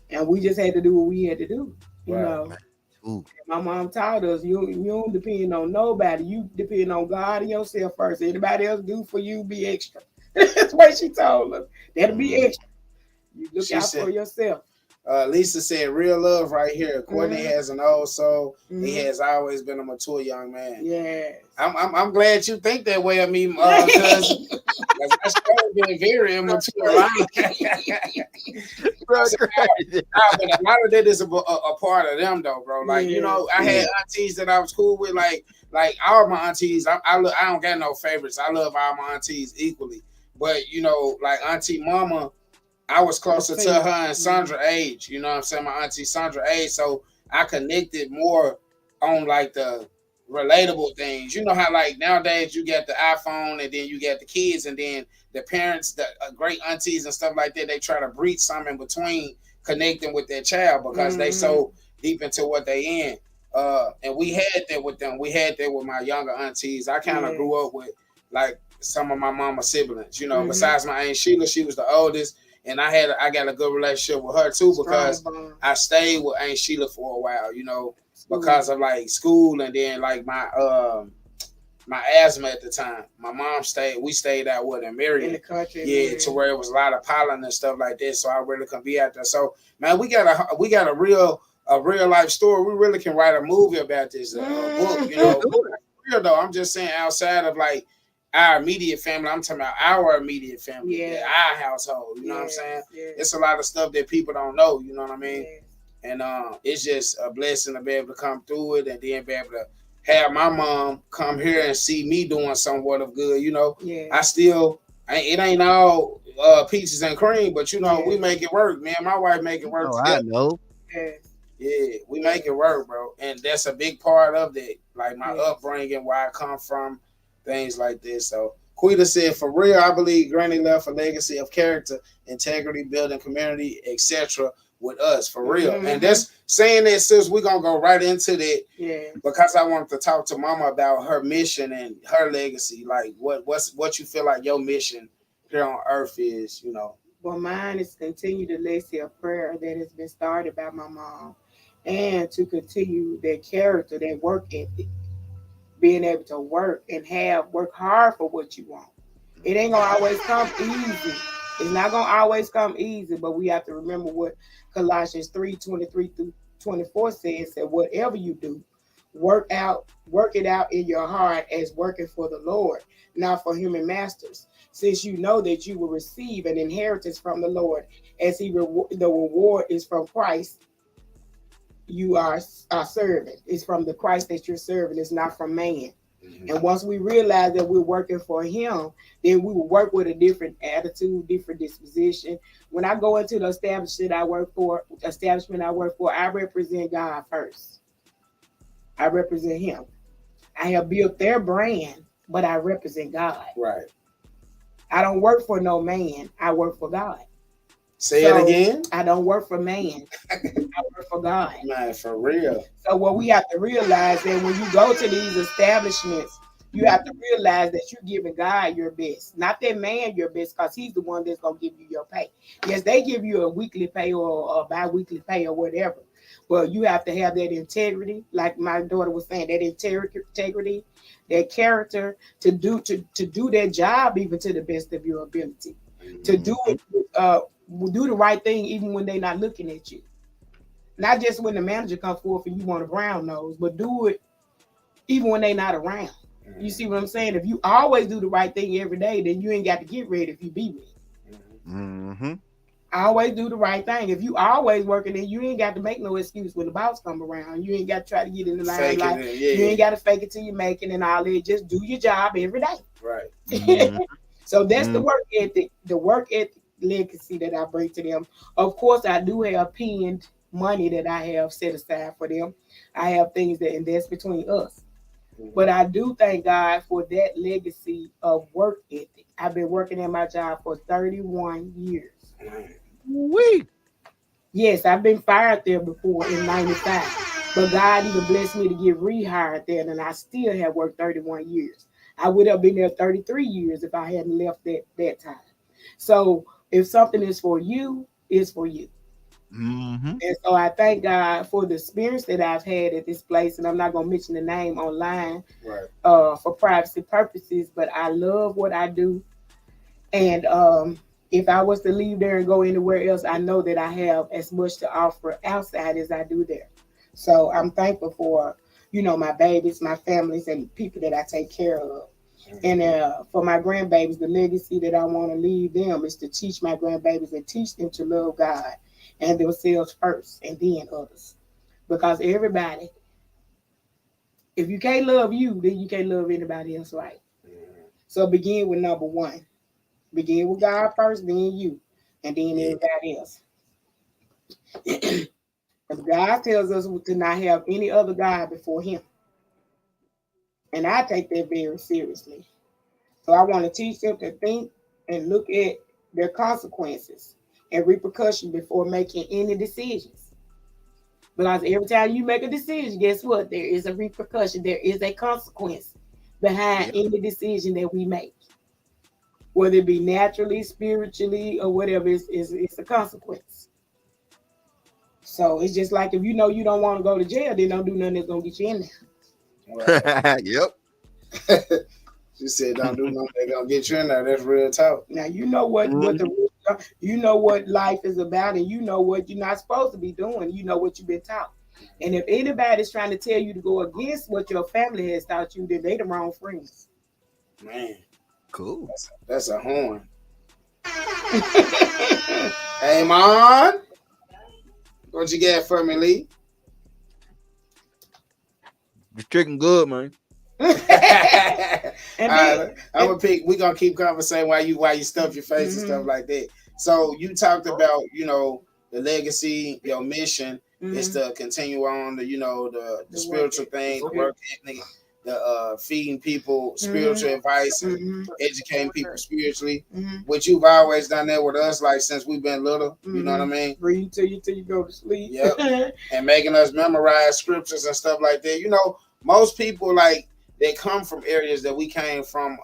And we just had to do what we had to do. You know. Ooh. My mom taught us you don't depend on nobody. You depend on God and yourself first. Anybody else do for you, be extra. That's what she told us. That'll be extra. You look out for yourself. Lisa said, "Real love right here." Courtney has an old soul. He has always been a mature young man. Yeah, I'm glad you think that way of me, because I started being very immature. But a lot of that is a part of them, though, bro. Like I had aunties that I was cool with, like all my aunties. I don't got no favorites. I love all my aunties equally. But like Auntie Mama, I was closer to her and Sandra age, you know what I'm saying? My auntie Sandra age, so I connected more on like the relatable things. You know how like nowadays you get the iPhone and then you get the kids and then the parents, the great aunties and stuff like that, they try to breach something in between connecting with their child because they so deep into what they in. And we had that with them. We had that with my younger aunties. I kind of grew up with like some of my mama's siblings, besides my Aunt Sheila, she was the oldest. And I got a good relationship with her too because I stayed with Aunt Sheila for a while, because of like school and then like my asthma at the time. My mom we stayed out with in Marion. In the country. Yeah, to where it was a lot of pollen and stuff like that. So I really couldn't be out there. So man, we got a real life story. We really can write a movie about this book, Real though. I'm just saying outside of like our immediate family, I'm talking about our immediate family, our household. You know what I'm saying? Yeah. It's a lot of stuff that people don't know. You know what I mean? Yeah. And it's just a blessing to be able to come through it and then be able to have my mom come here and see me doing somewhat of good. Yeah. It ain't all peaches and cream, but we make it work. Me and my wife make it work. I know. Yeah, we make it work, bro, and that's a big part of that. Like my upbringing, where I come from. Things like this. So Quita said, "For real, I believe Granny left a legacy of character, integrity, building community, etc. with us, for real." And that's saying that, sis, we're gonna go right into that. Because I wanted to talk to Mama about her mission and her legacy. Like what you feel like your mission here on earth is, Well, mine is to continue the legacy of prayer that has been started by my mom, and to continue that character, that work ethic. Being able to work hard for what you want. It ain't gonna always come easy. It's not gonna always come easy, but we have to remember what Colossians 3:23-24 says, that whatever you do, work it out in your heart as working for the Lord, not for human masters. Since you know that you will receive an inheritance from the Lord, as the reward is from Christ, you are serving. It's from the Christ that you're serving. It's not from man. Mm-hmm. And once we realize that we're working for him, then we will work with a different attitude, different disposition. When I go into the establishment I work for, I represent God first. I represent him. I have built their brand, but I represent God. Right. I don't work for no man. I work for God. Say it again. I don't work for man. I work for God. Man, for real. So what we have to realize that when you go to these establishments, you have to realize that you're giving God your best, not that man your best, because he's the one that's going to give you your pay. Yes, they give you a weekly pay or a bi-weekly pay or whatever, but you have to have that integrity, like my daughter was saying, that integrity, that character to do their job even to the best of your ability, to do it. Do the right thing even when they're not looking at you. Not just when the manager comes forth and you want a brown nose, but do it even when they're not around. You see what I'm saying? If you always do the right thing every day, then you ain't got to get ready if you be ready. Mm-hmm. Always do the right thing. If you always working, then you ain't got to make no excuse when the boss come around. You ain't got to try to get in the line. You ain't got to fake it till you make it and all that. Just do your job every day. Right. Mm-hmm. So that's the work ethic. The work ethic legacy that I bring to them. Of course, I do have pinned money that I have set aside for them. I have things and that's between us. But I do thank God for that legacy of work ethic. I've been working at my job for 31 years. Yes, I've been fired there before in 95. But God even blessed me to get rehired there, and I still have worked 31 years. I would have been there 33 years if I hadn't left that time. So if something is for you, it's for you. Mm-hmm. And so I thank God for the experience that I've had at this place. And I'm not going to mention the name online for privacy purposes, but I love what I do. And if I was to leave there and go anywhere else, I know that I have as much to offer outside as I do there. So I'm thankful for, my babies, my families, and people that I take care of. And for my grandbabies, the legacy that I want to leave them is to teach my grandbabies and teach them to love God and themselves first and then others. Because everybody, if you can't love you, then you can't love anybody else right. So begin with number one. Begin with God first, then you, and then everybody else. Because God tells us to not have any other God before him. And I take that very seriously. So I want to teach them to think and look at their consequences and repercussions before making any decisions. Because every time you make a decision, guess what? There is a repercussion. There is a consequence behind any decision that we make. Whether it be naturally, spiritually, or whatever, it's a consequence. So it's just like if you know you don't want to go to jail, then don't do nothing that's going to get you in there. Right. Yep. She said, "Don't do nothing that's gonna get you in there." That's real talk. Now you know what life is about, and you know what you're not supposed to be doing. You know what you've been taught. And if anybody's trying to tell you to go against what your family has taught you, then they the wrong friends. Man, cool. That's a horn. Hey, Mom, what you got for me, Lee? You're tricking good, man. I'm gonna pick. We're gonna keep conversating while you stuff your face and stuff like that. So you talked about, the legacy, your mission is to continue on the spiritual thing, the work ethic, the feeding people spiritual advice and educating people spiritually, which you've always done that with us, like since we've been little. You know what I mean? Reading till you go to sleep. Yep. And making us memorize scriptures and stuff like that. Most people they come from areas that we came from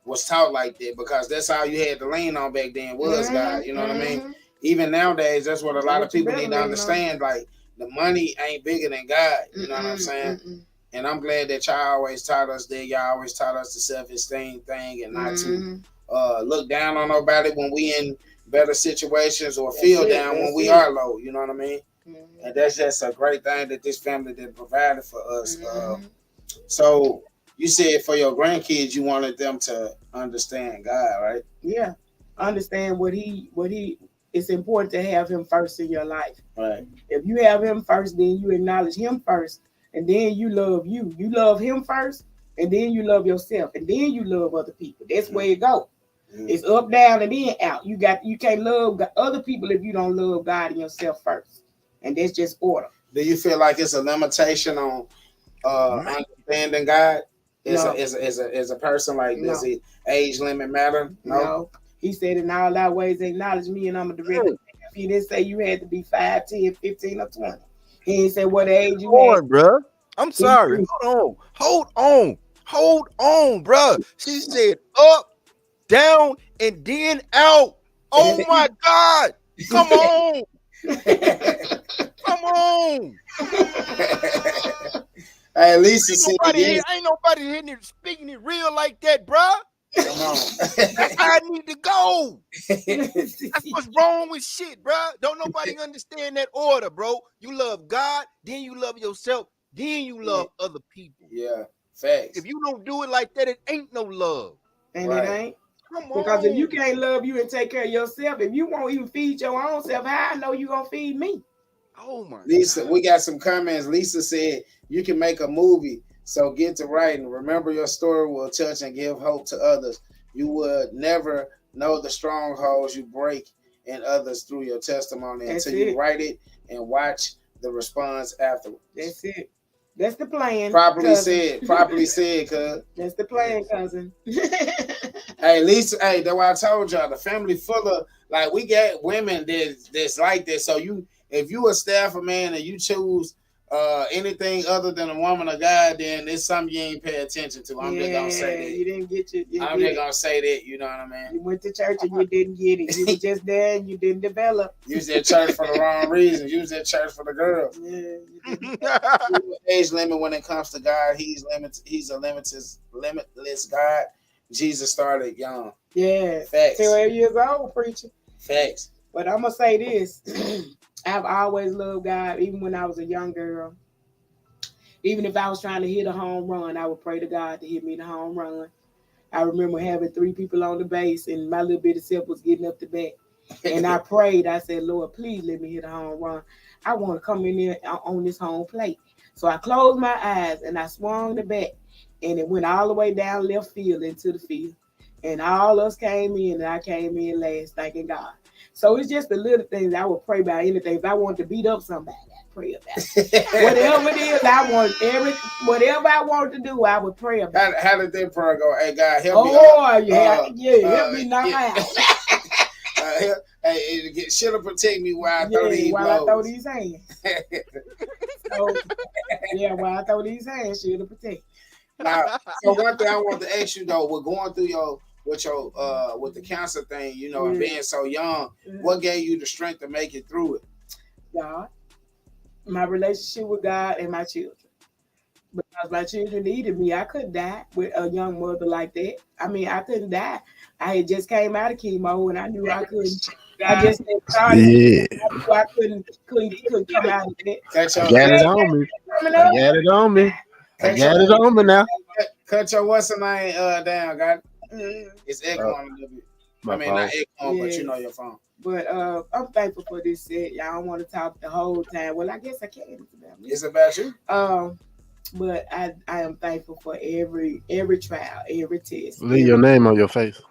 was taught like that, because that's all you had to lean on back then was God. You know what I mean? Even nowadays, that's what a lot of people need to understand. Like, the money ain't bigger than God. You know what I'm saying? And I'm glad that y'all always taught us that. Y'all always taught us the self-esteem thing and not to look down on nobody when we in better situations or feel down when we are low. You know what I mean? And that's just a great thing that this family did provided for us. So you said for your grandkids, you wanted them to understand God, right? Yeah, understand what he. It's important to have him first in your life. Right. If you have him first, then you acknowledge him first, and then you love you. You love him first, and then you love yourself, and then you love other people. That's where it goes. It's up, down, and then out. You can't love other people if you don't love God and yourself first, and that's just order. Do you feel like it's a limitation on understanding God as a person? Like, does the age limit matter? No. He said, in all thy ways acknowledge me, and I'm a direct. He didn't say you had to be 5, 10, 15, or 20. He didn't say what age you had. Bro. I'm sorry. Hold on, bro. She said up, down, and then out. Oh my God. Come on. Come on. Hey, Lisa, ain't nobody hitting it, speaking it real like that, bro. Come on. That's how I need to go. That's what's wrong with shit, bro. Don't nobody understand that order, bro. You love God, then you love yourself, then you love other people. Yeah, facts. If you don't do it like that, it ain't no love. And it ain't. Come on. Because if you can't love you and take care of yourself, if you won't even feed your own self, how I know you gonna feed me? Oh my Lisa, God. we got some comments. Lisa said you can make a movie, so get to writing. Remember, your story will touch and give hope to others. You would never know the strongholds you break in others through your testimony until you write it and watch the response afterwards. That's it. That's the plan. Properly said, cuz. That's the plan, cousin. Hey, Lisa, that's why I told y'all the family full of, like, we got women that's like this. So if you a staffer man and you choose anything other than a woman or God, then it's something you ain't pay attention to. I'm just gonna say that. You didn't get it. I'm just gonna say that, you know what I mean? You went to church and you didn't get it. You were just there and you didn't develop. You was at church for the wrong reasons. You was at church for the girls. Yeah, age limit when it comes to God. He's a limitless God. Jesus started young. Yeah. Facts. 12 years old, preacher. Facts. But I'm gonna say this. I've always loved God, even when I was a young girl. Even if I was trying to hit a home run, I would pray to God to hit me the home run. I remember having 3 people on the base, and my little bitty self was getting up the bat. And I prayed. I said, Lord, please let me hit a home run. I want to come in there on this home plate. So I closed my eyes, and I swung the bat, and it went all the way down left field into the field. And all us came in, and I came in last, thanking God. So it's just the little things I would pray about. Anything. If I want to beat up somebody, I pray about it. Whatever it is, whatever I want to do, I would pray about it. How did that prayer go? Hey, God, help me. Help me knock out. Hey, should have protect me while I throw these blows. I throw these hands. While I throw these hands, should have protect. Now, so one thing I want to ask you though, we're going through with the cancer thing, you know, and being so young, what gave you the strength to make it through it? God, my relationship with God and my children. Because my children needed me. I couldn't die with a young mother like that. I mean, I couldn't die. I had just came out of chemo and I knew I couldn't. I just started. Yeah. I couldn't come out of it. I got it on me. I got it on me now. Cut your what's the name down, God. It's echoing a little bit. I mean, not echoing, but you know your phone. But I'm thankful for this set. Y'all don't want to talk the whole time. Well, I guess I can. It's about me. It's about you. But I am thankful for every trial, every test. Leave your name on your face.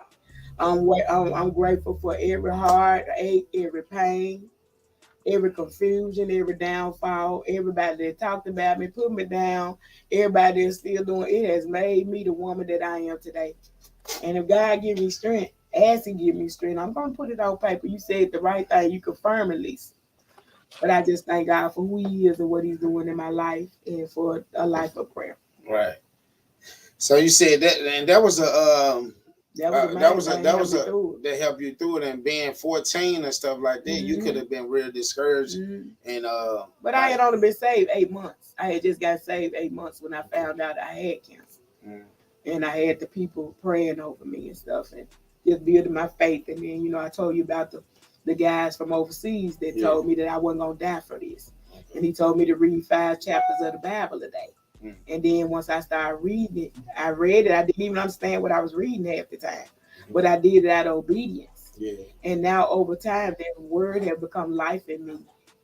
I'm grateful for every heartache, every pain, every confusion, every downfall, everybody that talked about me, put me down, everybody that's still doing it has made me the woman that I am today. And if God give me strength, as He give me strength, I'm gonna put it on paper. You said the right thing, you confirm at least. But I just thank God for who He is and what He's doing in my life and for a life of prayer. Right. So you said that, and that was that helped you through it, and being 14 and stuff like that, you could have been real discouraged. And but I had only been saved 8 months. I had just got saved 8 months when I found out I had cancer, and I had the people praying over me and stuff, and just building my faith. And then I told you about the guys from overseas that told me that I wasn't gonna die for this. and he told me to read 5 chapters of the Bible a day. And then once I started reading it, I read it. I didn't even understand what I was reading half the time, but I did it out of obedience. Yeah. And now over time, that word has become life in me.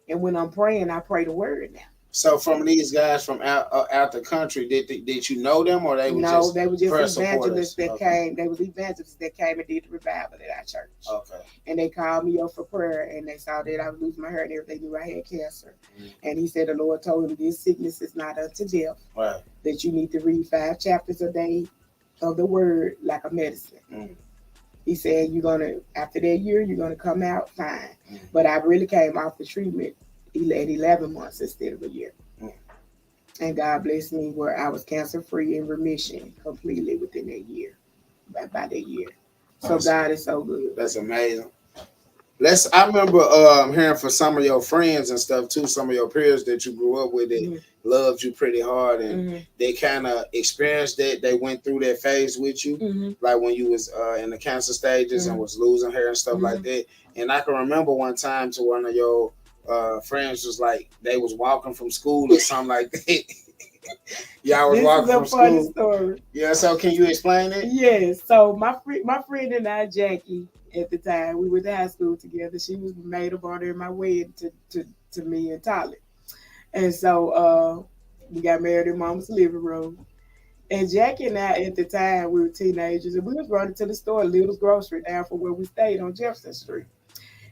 And when I'm praying, I pray the word now. So from these guys from out the country, did you know them, or they were just they were just evangelists that came. They was evangelists that came and did the revival at our church. Okay. And they called me up for prayer, and they saw that I was losing my hair and everything. They knew I had cancer. And he said the Lord told him this sickness is not unto death. Right. That you need to read 5 chapters a day of the word like a medicine. He said after that year, you're gonna come out fine. But I really came off the treatment at 11 months instead of a year. And God blessed me where I was cancer-free in remission completely within that year, by that year. So God is so good. That's amazing. I remember hearing from some of your friends and stuff too, some of your peers that you grew up with that loved you pretty hard, and they kind of experienced that. They went through that phase with you, like when you was in the cancer stages and was losing hair and stuff like that. And I can remember one time to one of your friends was like they was walking from school or something like that. Y'all was walking from school. This is a funny story. Yeah, so can you explain it? Yes. So my friend and I, Jackie, at the time, we went to high school together. She was the maid of honor in my wedding to me and Tolly. And so we got married in Mama's living room. And Jackie and I, at the time, we were teenagers, and we was running to the store, Little's Grocery, down from where we stayed on Jefferson Street.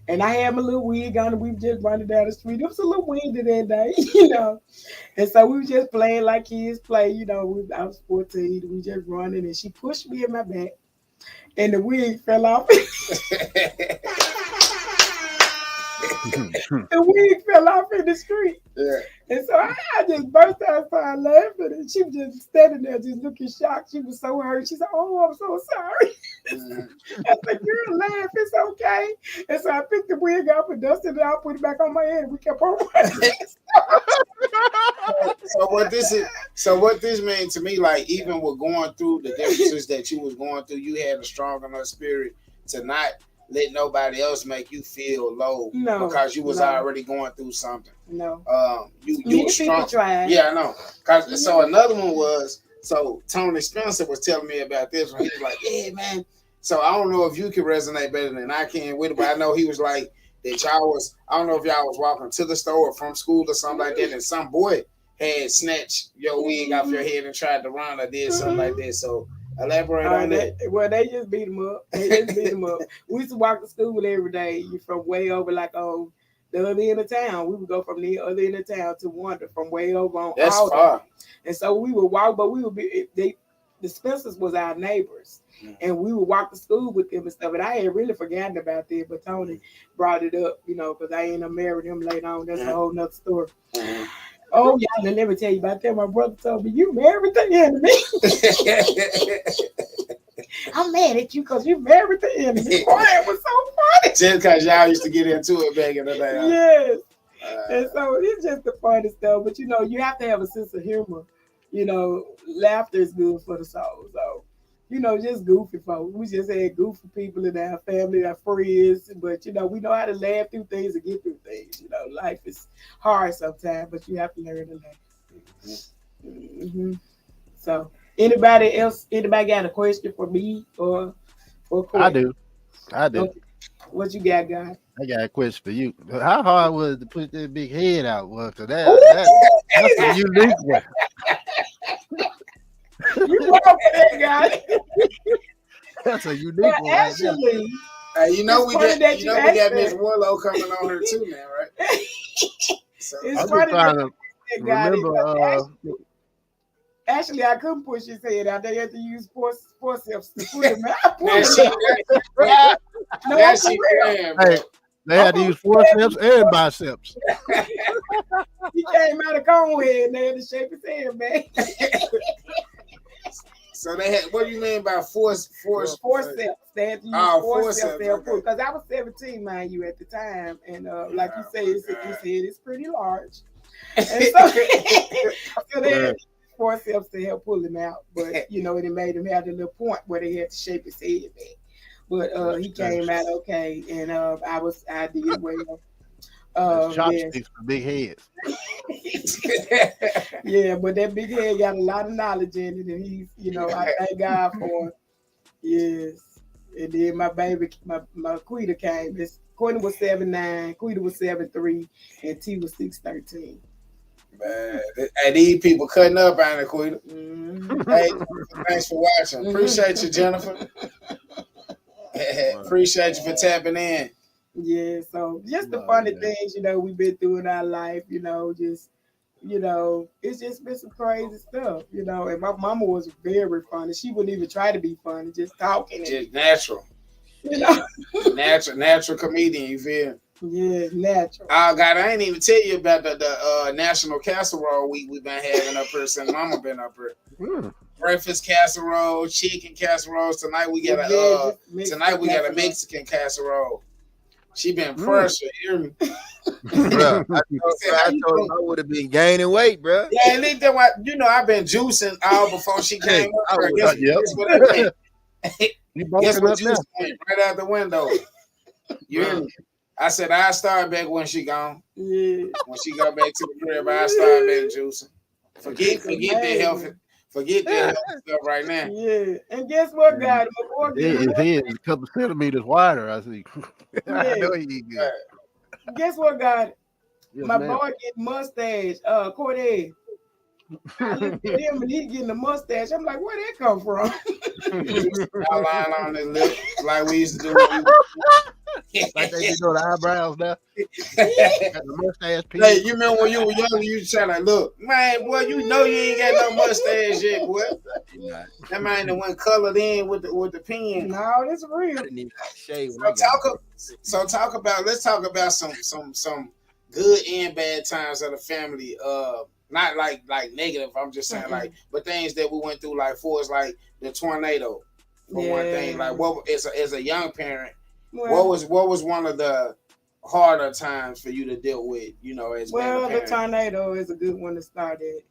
And I had my little wig on, and we were just running down the street. It was a little windy that day, And so we were just playing like kids play, I was 14, and we just running, and she pushed me in my back, and the wig fell off. The wig fell off in the street. Yeah. And so I just burst out and started laughing, and she was just standing there just looking shocked. She was so hurt. She said, "Oh, I'm so sorry." I said, "Girl, laugh, it's okay." And so I picked the wig up and dusted it out, put it back on my head, and we kept on running. So what this means to me, like even with going through the differences that you was going through, you had a strong enough spirit to not let nobody else make you feel low because you was already going through something. No. You were strong. Yeah, I know. So another one was, so Tony Spencer was telling me about this one. He was like, "Yeah, man." So I don't know if you can resonate better than I can with it, but I know he was like that y'all was, I don't know if y'all was walking to the store or from school or something like that, and some boy had snatched your wig off your head and tried to run or did something like that. So elaborate on that. Well, they just beat him up. We used to walk to school every day from way over like on the other end of town. We would go from the other end of town to Wonder from way over on. That's far. And so we would walk, but we would be the Spencers was our neighbors, and we would walk to school with them and stuff. And I had really forgotten about that, but Tony brought it up, because I ended up marrying him later on. That's a whole nother story. Oh, yeah, and let me tell you about that. My brother told me, "You married the enemy." I'm mad at you because you married the enemy. Boy, it was so funny. Just because y'all used to get into it back in the day. Yes. And so it's just the funny stuff. But, you have to have a sense of humor. Laughter is good for the soul. So, just goofy folks. We just had goofy people in our family, our friends. But, we know how to laugh through things and get through things. Life is hard sometimes, but you have to learn to laugh. Mm-hmm. So, anybody got a question for me or I do. Okay. What you got, guys? I got a question for you. How hard was it to put that big head out? Because that's a unique one. You welcome that, guy. That's a unique one. Actually, we got Miss Warlow coming on her too now, right? So it's funny Actually, I couldn't push his head out. They had to use forceps to put him out. They had to use forceps and biceps. He came out of cone head and they had to shape his head, man. So they had, what do you mean by forceps? They had to use forceps because I was 17, mind you, at the time. And like you say, his head is pretty large. And so they had forceps to help pull him out. But, it made him have the little point where they had to shape his head back. But he came out okay, and I did well. Chopsticks for big heads. Yeah, but that big head got a lot of knowledge in it, and he's, I thank God for him. Yes. And then my baby, my Quita came. Courtney was 7'9", Quita was 7'3", and T was 6'13". Man, hey, these people cutting up on it, Quita. Hey, thanks for watching. Appreciate you, Jennifer. Appreciate you for tapping in. Yeah, so just the funny things, we've been through in our life, just, it's just been some crazy stuff, and my mama was very funny. She wouldn't even try to be funny, just talking. Just natural. Natural comedian, you feel? Yeah, natural. Oh, God, I ain't even tell you about the National Casserole Week we've been having up here since Mama been up here. Breakfast casserole, chicken casseroles. Tonight we got a Mexican casserole. She been pressured, you hear me? Bro, I told him I would have been gaining weight, bro. Yeah, and then I've been juicing all before she came up. Guess what I did? Guess what juice went right out the window. You hear me? I said I start back when she gone. Yeah. When she go back to the crib, I start back juicing. Forget that healthy. Forget that healthy stuff right now. Yeah. And guess what, God? His head is a couple centimeters wider, I see. I know he good. Guess what, God? Yes, my ma'am. boy getting mustache, Corday. I looked at him and he getting a mustache. I'm like, where that come from? Outline on his lip like we used to do. Like they do the eyebrows now. Got the mustache piece. Hey, you remember when you were young, you was trying to look, man, boy, you know you ain't got no mustache yet, boy. That man that went colored in with the pen. No, that's real. Let's talk about some good and bad times of the family. Not like negative. I'm just saying but things that we went through, like for us, like the tornado. For one thing, like what as a young parent, what was one of the harder times for you to deal with? As the tornado is a good one to start at.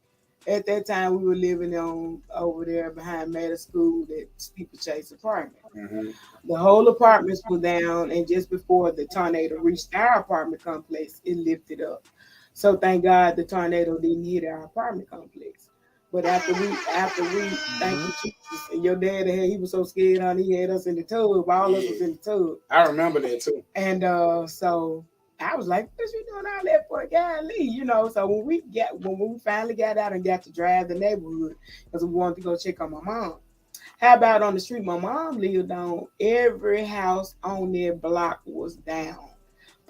At that time, we were living over there behind Matter School at Steeplechase apartment. Mm-hmm. The whole apartments were down, and just before the tornado reached our apartment complex, it lifted up. So thank God the tornado didn't hit our apartment complex. But after we thank you, Jesus. And your dad, he was so scared, he had us in the tub. All of us was in the tub. I remember that too. And so I was like, what you doing all that for, golly? So when we finally got out and got to drive the neighborhood, because we wanted to go check on my mom. How about on the street my mom lived on? Every house on that block was down.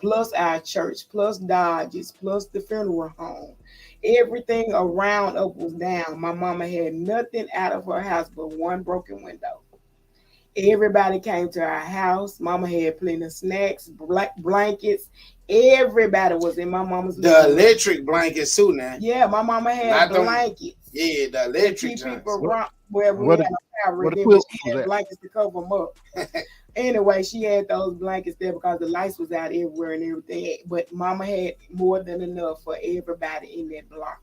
Plus our church, plus Dodges, plus the funeral home. Everything around us was down. My mama had nothing out of her house but one broken window. Everybody came to our house. Mama had plenty of snacks, blankets. Everybody was in my mama's The electric blankets too now. Yeah, my mama had blankets. Yeah, the electric people where we had a power, then she had blankets to cover them up. Anyway, she had those blankets there because the lights was out everywhere and everything. But mama had more than enough for everybody in that block.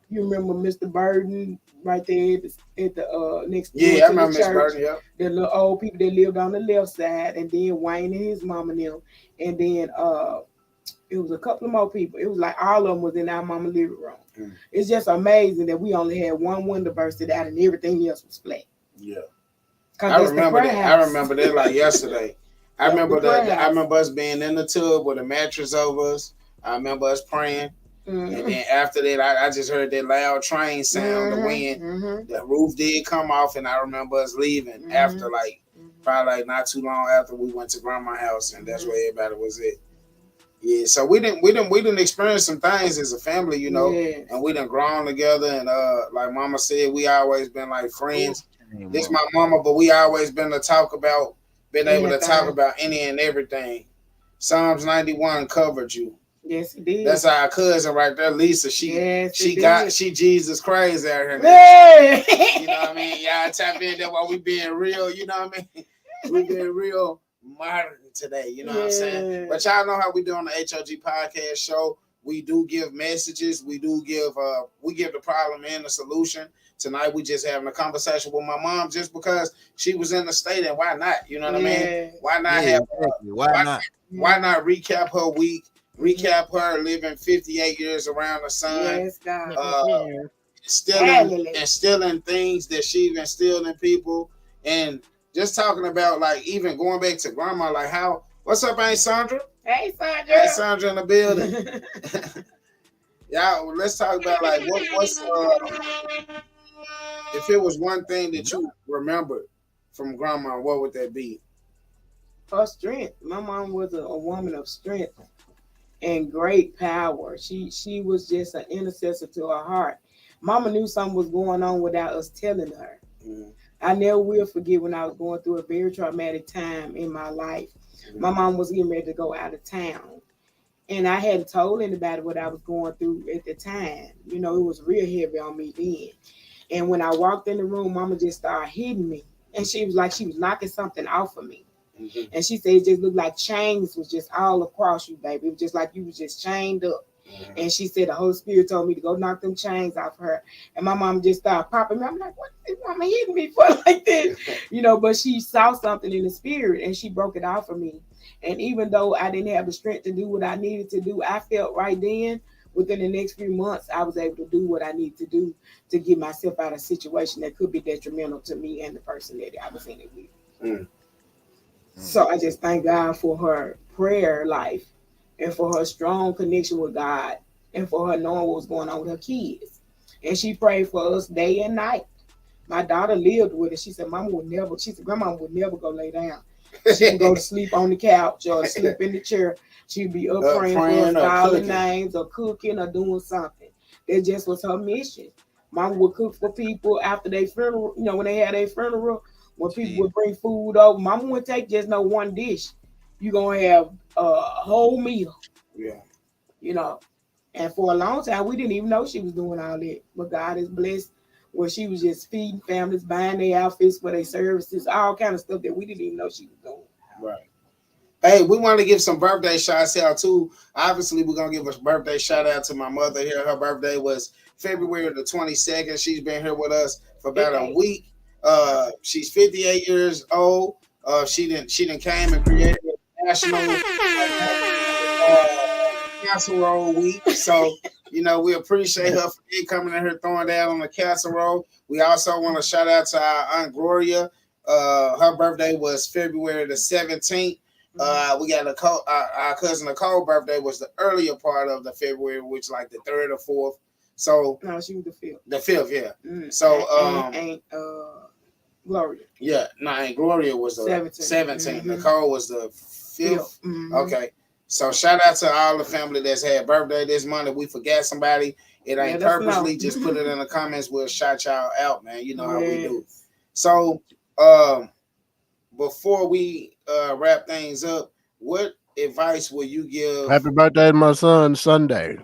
You remember Mr. Burden right there at the next door to I remember the church? Mr. Burden, yeah. The little old people that lived on the left side, and then Wayne and his mama and them. And then it was a couple of more people. It was like all of them was in our mama living room. Mm. It's just amazing that we only had one window bursted out and everything else was flat. Yeah. I remember that. I remember that like yesterday. I remember us being in the tub with a mattress over us. I remember us praying. Mm-hmm. And then after that, I just heard that loud train sound, the wind. Mm-hmm. The roof did come off, and I remember us leaving after probably not too long after we went to grandma's house, and that's where everybody was at. Yeah, so we didn't experience some things as a family, and we done grown together, and like Mama said, we always been like friends. This my mama, but we always been able to talk about any and everything. Psalms 91 covered you. Yes, it did. That's our cousin right there, Lisa. She Jesus crazy out here. Yeah. You know what I mean? Y'all tap in there while we being real, you know what I mean? We being real modern today, you know what I'm saying? But y'all know how we do on the H.O.G Podcast Show. We do give messages. We do give the problem and the solution. Tonight we just having a conversation with my mom just because she was in the state, and why not? You know what I mean? Why not Why not recap her week? Recap her living 58 years around the sun. Yes, God. Instilling things that she's instilled in people, and just talking about like even going back to grandma, like how what's up, Aunt Sandra? Hey, Sandra. Hey, Sandra in the building. Y'all, let's talk about like what's if it was one thing that you remembered from grandma, what would that be? Her strength. My mom was a woman of strength and great power. She was just an intercessor to her heart. Mama knew something was going on without us telling her. Mm-hmm. I never will forget when I was going through a very traumatic time in my life. Mm-hmm. My mom was getting ready to go out of town. And I hadn't told anybody what I was going through at the time. You know, it was real heavy on me then. And when I walked in the room, Mama just started hitting me. And she was like, she was knocking something off of me. Mm-hmm. And she said it just looked like chains was just all across you, baby. It was just like you was just chained up. Mm-hmm. And she said the Holy Spirit told me to go knock them chains off her. And my mom just started popping me. I'm like, what is Mama hitting me for like this? You know, but she saw something in the spirit and she broke it off of me. And even though I didn't have the strength to do what I needed to do, I felt right then, within the next few months, I was able to do what I needed to do to get myself out of a situation that could be detrimental to me and the person that I was in it with. Mm. So I just thank God for her prayer life and for her strong connection with God and for her knowing what was going on with her kids. And she prayed for us day and night. My daughter lived with it. She said, Grandma would never go lay down. She'd go to sleep on the couch or sleep in the chair. She'd be up praying for us, calling names or cooking or doing something. That just was her mission. Mama would cook for people after their funeral, you know, when they had their funeral, when people would bring food over. Mama wouldn't take just no one dish. You're going to have a whole meal. Yeah. You know, and for a long time, we didn't even know she was doing all that. But God is blessed where she was just feeding families, buying their outfits for their services, all kind of stuff that we didn't even know she was doing. Right. Hey, we want to give some birthday shots out too. Obviously, we're going to give a birthday shout out to my mother here. Her birthday was February the 22nd. She's been here with us for about a week. She's 58 years old. She didn't came and created a national casserole week. So, you know, we appreciate her for coming in here throwing down on the casserole. We also want to shout out to our Aunt Gloria. Her birthday was February the 17th. We got our cousin Nicole's birthday was the earlier part of the February, which like the 3rd or 4th. So no, she was the 5th. The 5th, yeah. So Gloria. Yeah, no, Aunt Gloria was the 17th. Mm-hmm. Nicole was the 5th. Mm-hmm. Okay. So shout out to all the family that's had birthday this month. If we forgot somebody, it ain't purposely. Just put it in the comments. We'll shout y'all out, man. You know how we do. So before we wrap things up, what advice will you give? Happy birthday to my son Sunday.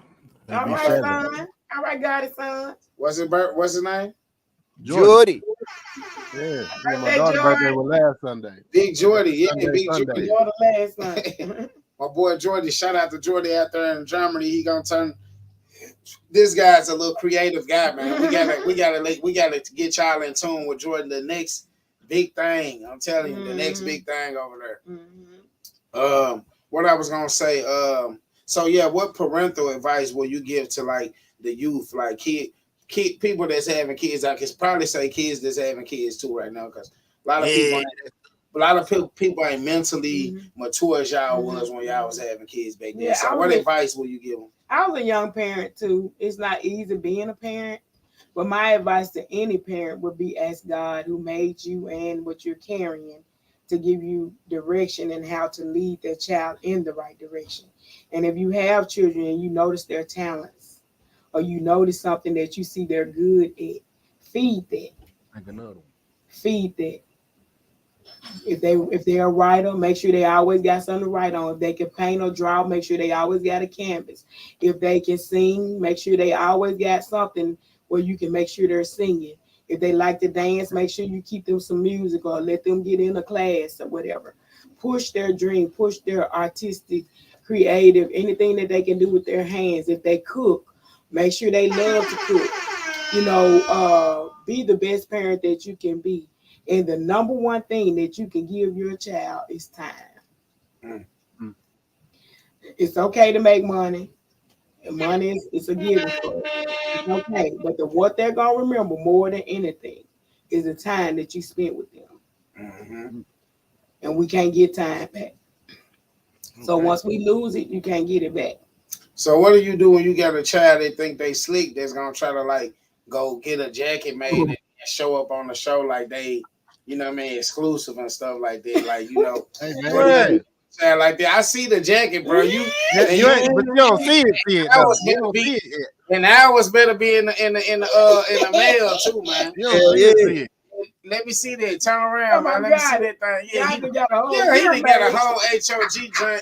All right, son. All right, got it, son. What's his name? Jordy. Yeah, my daughter's birthday was last Sunday. Big Jordy, yeah, Big Jordy. Last Sunday. My boy Jordy, shout out to Jordy out there in Germany. He gonna turn. This guy's a little creative guy, man. We gotta get y'all in tune with Jordan. The next big thing, I'm telling you, the next big thing over there. Mm-hmm. What I was gonna say. So yeah, what parental advice will you give to like the youth, like kid people that's having kids? I can probably say kids that's having kids too right now, because a lot of people ain't mentally mature as y'all was when y'all was having kids back then. Yeah, so what advice will you give them? I was a young parent too. It's not easy being a parent, but my advice to any parent would be ask God who made you and what you're carrying to give you direction and how to lead their child in the right direction. And if you have children and you notice their talents, or you notice something that you see they're good at, feed that. Like another one. Feed that. If they're a writer, make sure they always got something to write on. If they can paint or draw, make sure they always got a canvas. If they can sing, make sure they always got something where you can make sure they're singing. If they like to dance, make sure you keep them some music or let them get in a class or whatever. Push their dream, push their artistic, creative, anything that they can do with their hands. If they cook, make sure they love to cook. You know, be the best parent that you can be. And the number one thing that you can give your child is time. Mm-hmm. It's okay to make money. And money is it's a given for us. It's okay. But what they're gonna remember more than anything is the time that you spent with them. Mm-hmm. And we can't get time back. So once we lose it, you can't get it back. So what do you do when you got a child that think they slick that's gonna try to like go get a jacket made and show up on the show like they, you know what I mean, exclusive and stuff like that? Like, you know, hey, man. Like that. I see the jacket, bro. You ain't, but you don't see it. You don't see it. And ours better be in the mail too, man. You don't see it. Let me see that. Turn around, man. Let me see that thing. Yeah, he got a whole H.O.G joint.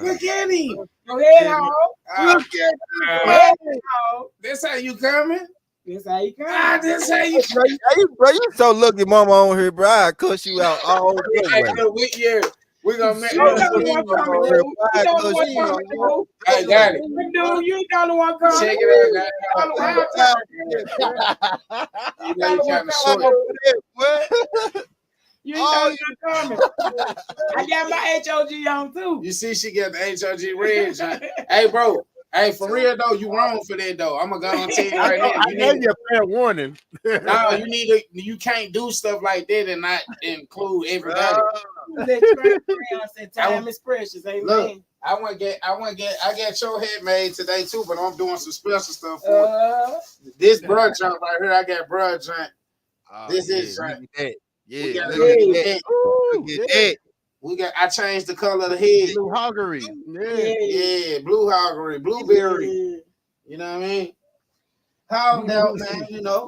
Look at him. Go ahead, Ho. Look at him. This how you coming? This how you coming? This how you bro, you so lucky, mama on here, bro. I cuss you out all day. We're gonna make I got it. You ain't the only one coming. Check it out. You know you kind of short. You ain't the only one coming. I got my H.O.G on too. You see, she got the H.O.G red. Hey, bro. Hey, for real though, you wrong for that though. I'm gonna go and tell you right now. I gave you a fair warning. No, you can't do stuff like that and not include everybody. Time is precious, amen. Look, I got your head made today too, but I'm doing some special stuff for this bruh joint right here. I got bruh joint. This is joint. Yeah, I changed the color of the head. Blue hoggery. Yeah, blue hoggery, blueberry. You know what I mean? How now, man, you know?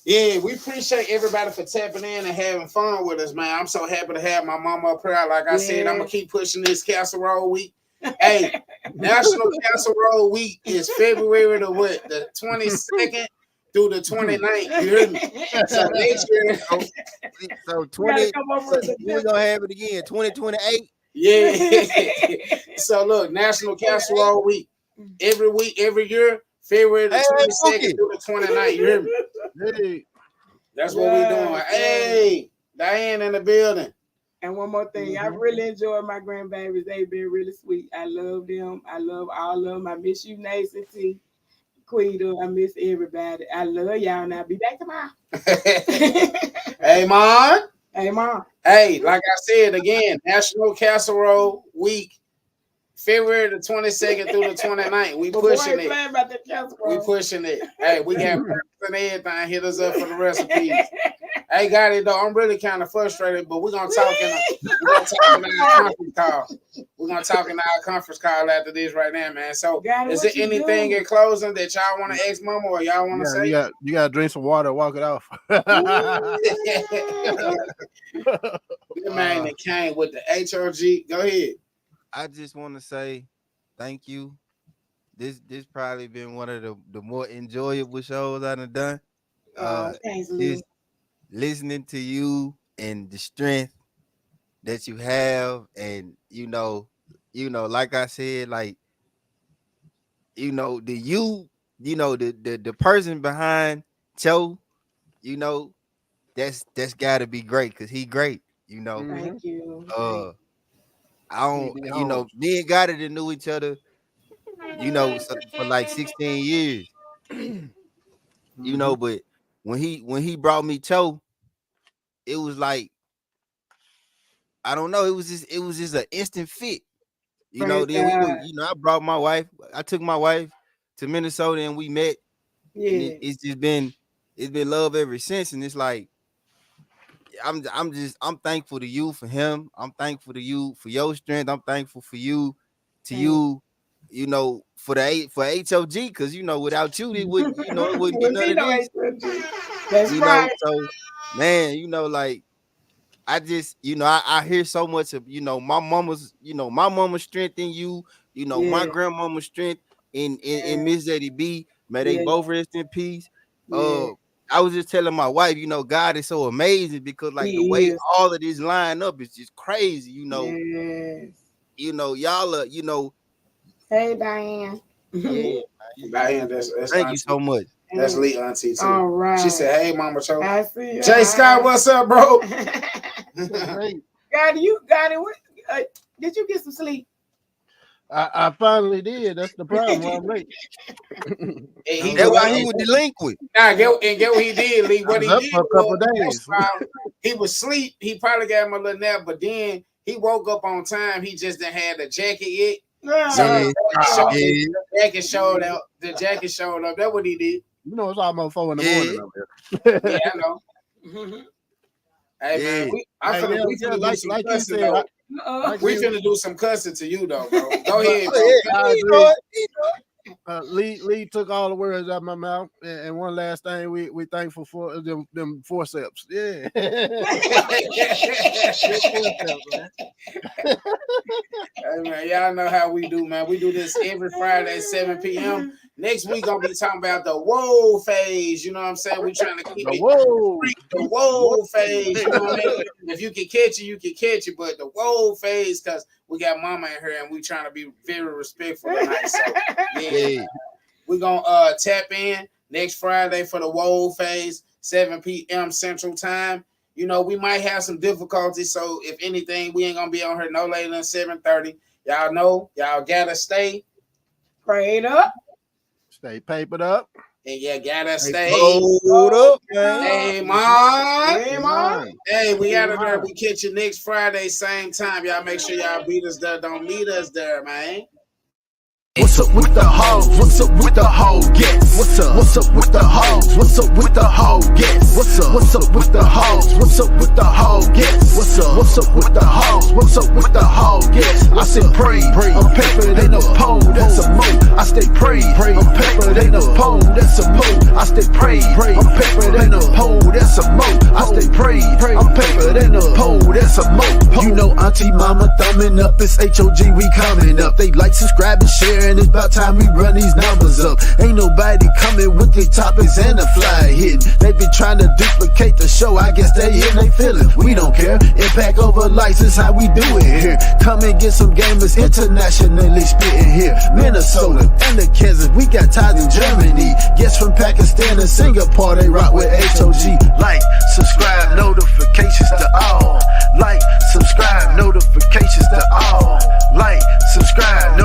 Yeah, we appreciate everybody for tapping in and having fun with us, man. I'm so happy to have my mama up here. Like I said, I'm gonna keep pushing this casserole week. Hey, National Casserole Week is February the 22nd through the 29th. You hear me? So next year, so 20. We're gonna have it again. 2028. Yeah. So look, National Casserole Week. Every year, February the 22nd through the 29th. You hear me? Hey. That's what we're doing. Hey, Diane in the building. And one more thing, I really enjoyed my grandbabies. They've been really sweet. I love them. I love all of them. I miss you, Nathan T. Quita. I miss everybody. I love y'all. Now be back tomorrow. Hey, Mom. Hey, Mom. Hey, like I said again, National Casserole Week. February the 22nd through the 29th. We pushing it. We pushing it. Hey, we got and everything. Hit us up for the recipes. Hey, Gatti, though, I'm really kind of frustrated, but we're gonna talk in our conference call. We're gonna talk in our conference call after this right now, man. So, is there anything in closing that y'all want to ask Mama or y'all want to say? You gotta drink some water, walk it off. Good man that came with the H.O.G. Go ahead. I just want to say thank you. This probably been one of the more enjoyable shows I've done. Thanks, just listening to you and the strength that you have, and you know, like I said, like the person behind Cho, that's got to be great because he great. Thank you. I don't, me and Gatti didn't knew each other, for like 16 years, but when he brought me Cho, it was like, I don't know, it was just an instant fit, then we were, I brought my wife, I took my wife to Minnesota and we met. And it's been love ever since. And it's like, I'm thankful to you for him. I'm thankful to you for your strength. I'm thankful for you for H.O.G. because without you it wouldn't be none of this. That's right. So man, like I just I hear so much of my mama's strength in you, my grandmama's strength in Miss Eddie B. May they both rest in peace. I was just telling my wife, God is so amazing because the way all of this line up is just crazy, y'all are, Hey, Diane. Yeah, Diane, that's thank you so much. That's Lee Auntie too. All right. She said, "Hey, Mama Cho." I see you. Jay Scott, what's up, bro? Gatti, what? Did you get some sleep? I finally did. That's the problem. I'm late. That's why he was delinquent. Nah, get what he did, Lee. What he did for a couple days. He was asleep. He probably got him a little nap, but then he woke up on time. He just didn't have the jacket yet. So the jacket showed up. The jacket showed up. That's what he did. You know, it's almost 4 in the morning over here. Yeah, I know. Hey man, we finna do some cussing to you though, bro. Go ahead, bro. Lee took all the words out of my mouth, and one last thing, we thankful for them forceps. Yeah. Hey man, y'all know how we do, man. We do this every Friday at 7 p.m. Next week gonna be talking about the whoa phase. You know what I'm saying? We trying to keep the whoa phase. You know what I mean? If you can catch it, you can catch it. But the whoa phase, because we got Mama in here and we trying to be very respectful tonight. So yeah, we gonna tap in next Friday for the whoa phase, 7 p.m. Central Time. You know, we might have some difficulties. So if anything, we ain't gonna be on here no later than 7:30. Y'all know, y'all gotta stay prayed up. Stay papered up. And you gotta stay up, man. Hey, Mom. Hey, we out of there. We catch you next Friday, same time. Y'all make sure y'all beat us there. Don't meet us there, man. What's up with the hoes? What's up with the hoe gets? What's up with the hoes? What's up with the hoe gets? What's up with the hoes? What's up with the hoe gets? What's up with the hoes? What's up with the hoe gets? I said pray, I'm peppered, ain't no pole, that's a mo. I stay pray, I'm peppered, ain't no pole, that's a mo. I stay pray, I'm peppered, ain't no pole, that's a mo. I stay pray, I'm peppered, ain't no pole, that's a mo. You know Auntie Mama thumbing up, it's H.O.G we coming up. They like, subscribe and share, and it's about time we run these numbers up. Ain't nobody coming with the topics and the fly hitting. They been trying to duplicate the show. I guess they in they feeling. We don't care. Impact over license, how we do it here. Come and get some gamers internationally spitting here. Minnesota and the Kansas, we got ties in Germany. Guests from Pakistan and Singapore, they rock with H.O.G. Like, subscribe, notifications to all. Like, subscribe, notifications to all. Like, subscribe,